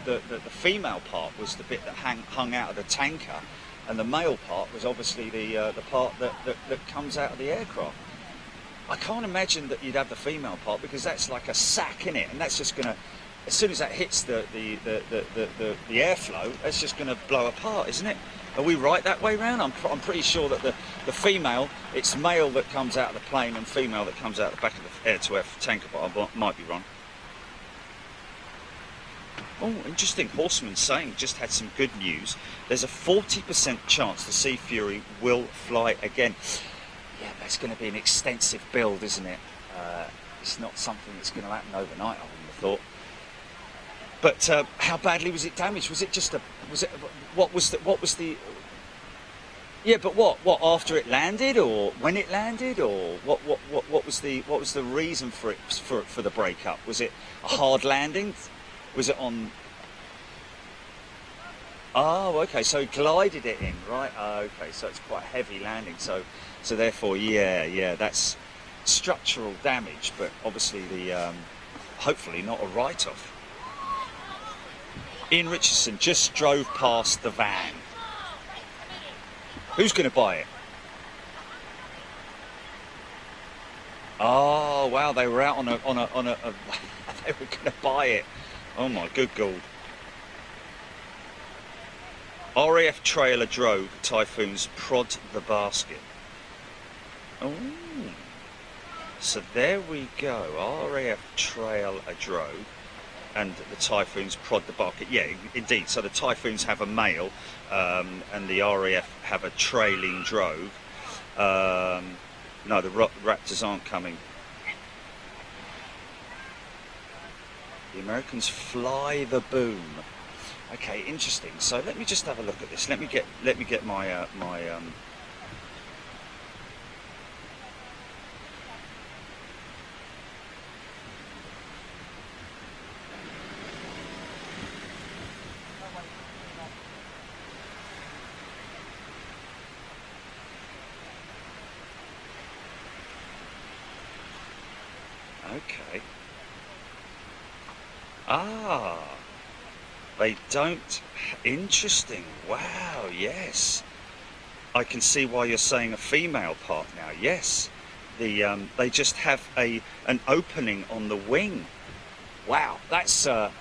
Speaker 1: the female part was the bit that hung out of the tanker, and the male part was obviously the part that comes out of the aircraft. I can't imagine that you'd have the female part, because that's like a sack, innit? And that's just going to as soon as that hits the airflow, it's just going to blow apart, isn't it? Are we right that way round? I'm pretty sure that the female, it's male that comes out of the plane and female that comes out the back of the air-to-air tanker, but I might be wrong. Oh, interesting. Horseman saying, just had some good news. There's a 40% chance the Sea Fury will fly again. Yeah, that's going to be an extensive build, isn't it? It's not something that's going to happen overnight, I wouldn't have thought. But how badly was it damaged? Was it just a? Was it? What was the? Yeah, but what after it landed, or when it landed, or what was the reason for it for the breakup? Was it a hard landing? Was it on? Oh, okay. So he glided it in, right? Oh, okay. So it's quite a heavy landing. So therefore, yeah, that's structural damage, but obviously the hopefully not a write-off. Ian Richardson just drove past the van. Who's going to buy it? Oh wow, they were out on a they were going to buy it. Oh my good God. RAF trailer drove Typhoons prod the basket. Oh, so there we go. RAF trail a drogue. And the Typhoons prod the basket. Yeah, indeed. So the Typhoons have a male, and the RAF have a trailing drogue. No, the Raptors aren't coming. The Americans fly the boom. Okay, interesting. So let me just have a look at this. Let me get my Okay. Ah, they don't. Interesting. Wow. Yes, I can see why you're saying a female part now. Yes, they just have an opening on the wing. Wow, that's wow.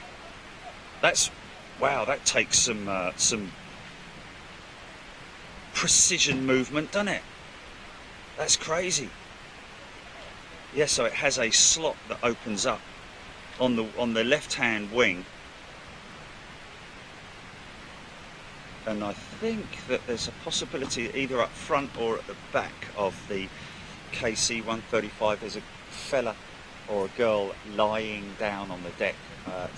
Speaker 1: That takes some precision movement, doesn't it? That's crazy. Yeah, so it has a slot that opens up on the left-hand wing, and I think that there's a possibility either up front or at the back of the KC-135 there's a fella or a girl lying down on the deck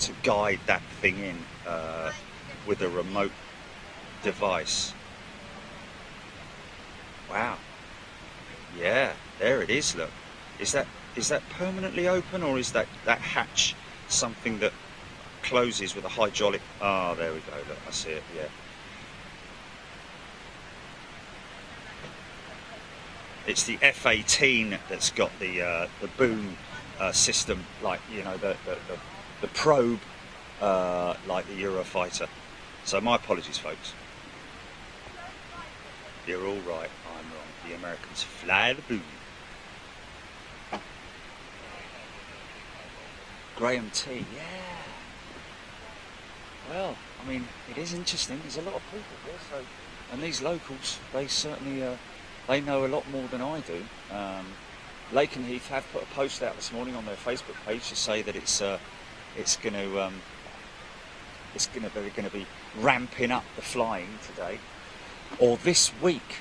Speaker 1: to guide that thing in with a remote device. Wow. Yeah, there it is. Look. Is that permanently open, or is that hatch something that closes with a hydraulic? Ah, there we go. Look, I see it. Yeah. It's the F-18 that's got the boom system, like the probe, like the Eurofighter. So my apologies, folks. You're all right. I'm wrong. The Americans fly the boom. Graham T, yeah. Well, I mean, it is interesting. There's a lot of people here, so, and these locals, they certainly they know a lot more than I do. Lakenheath have put a post out this morning on their Facebook page to say that they're going to be ramping up the flying today or this week.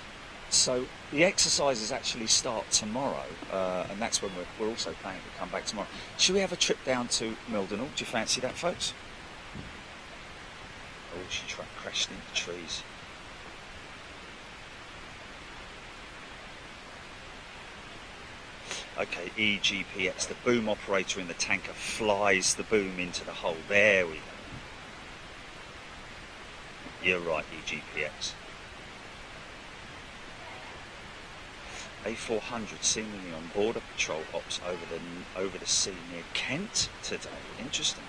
Speaker 1: So the exercises actually start tomorrow, and that's when we're also planning to come back tomorrow. Should we have a trip down to Mildenhall? Do you fancy that, folks? Oh, she crashed into trees. Okay, EGPX, the boom operator in the tanker flies the boom into the hole. There we go. You're right, EGPX. A400 seemingly on border patrol ops over the sea near Kent today. Interesting.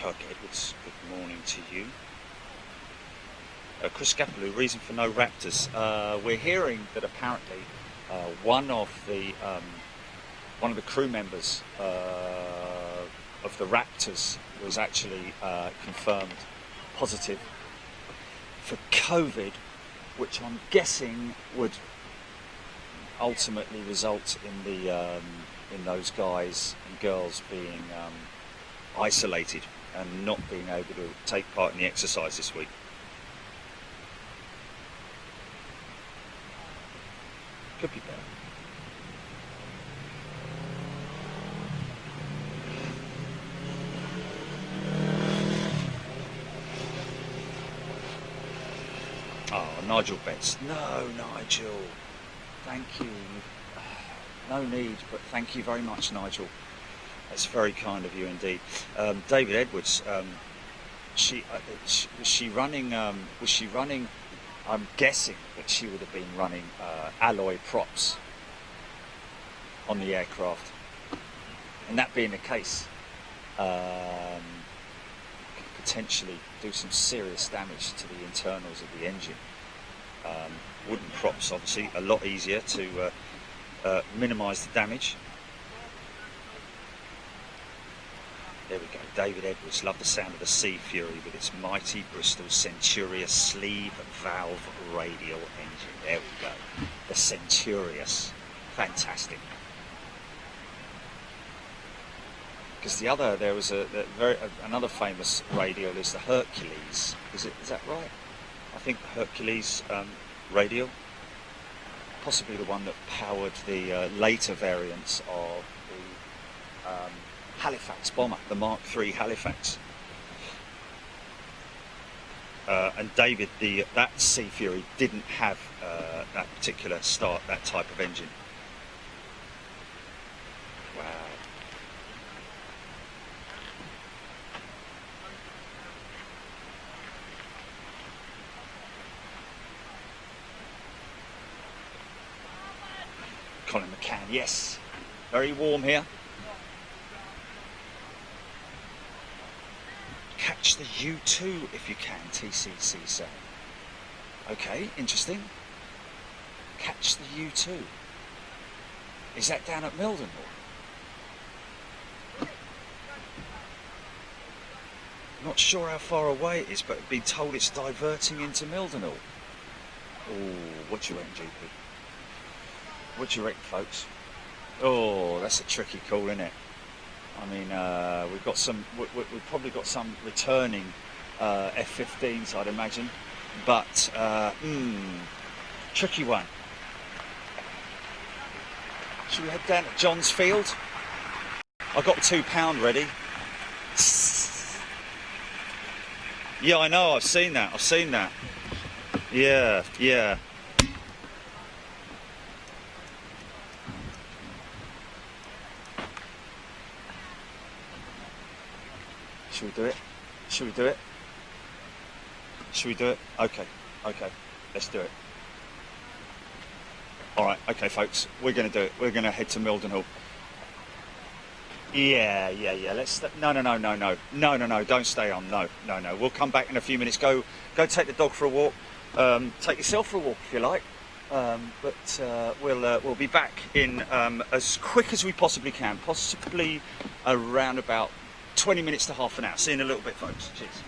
Speaker 1: Perk Edwards, good morning to you. Chris Scapaloo, reason for no Raptors. We're hearing that apparently one of the crew members of the Raptors was actually confirmed positive for COVID, which I'm guessing would ultimately result in those guys and girls being isolated and not being able to take part in the exercise this week. Could be better. Oh, Nigel Betts. No, Nigel. Thank you. No need, but thank you very much, Nigel. That's very kind of you indeed. David Edwards. Was she running? I'm guessing that she would have been running alloy props on the aircraft, and that being the case, could potentially do some serious damage to the internals of the engine. Wooden props, obviously, a lot easier to minimise the damage. There we go, David Edwards. Love the sound of the Sea Fury with its mighty Bristol Centurious sleeve valve radial engine. There we go, the Centurious, fantastic. Because there was another famous radial is the Hercules. Is that right? I think the Hercules radial, possibly the one that powered the later variants of the Halifax bomber, the Mark III Halifax. And David, that Sea Fury didn't have that particular that type of engine. Wow. Colin McCann, yes. Very warm here. Catch the U2 if you can, TCC7. Okay, interesting. Catch the U2. Is that down at Mildenhall? Not sure how far away it is, but I've been told it's diverting into Mildenhall. Oh, what do you reckon, GP? What do you reckon, folks? Oh, that's a tricky call, isn't it? I mean, we've probably got some returning F-15s, I'd imagine, but tricky one. Should we head down to John's Field? I've got £2 ready. Yeah, I know. I've seen that. Yeah. Should we do it? Okay, let's do it. Alright, okay folks, we're going to do it. We're going to head to Mildenhall. Yeah, no, don't stay on, no, we'll come back in a few minutes. Go take the dog for a walk, take yourself for a walk if you like, but we'll be back in as quick as we possibly can, possibly around about 20 minutes to half an hour. See you in a little bit, folks. Cheers.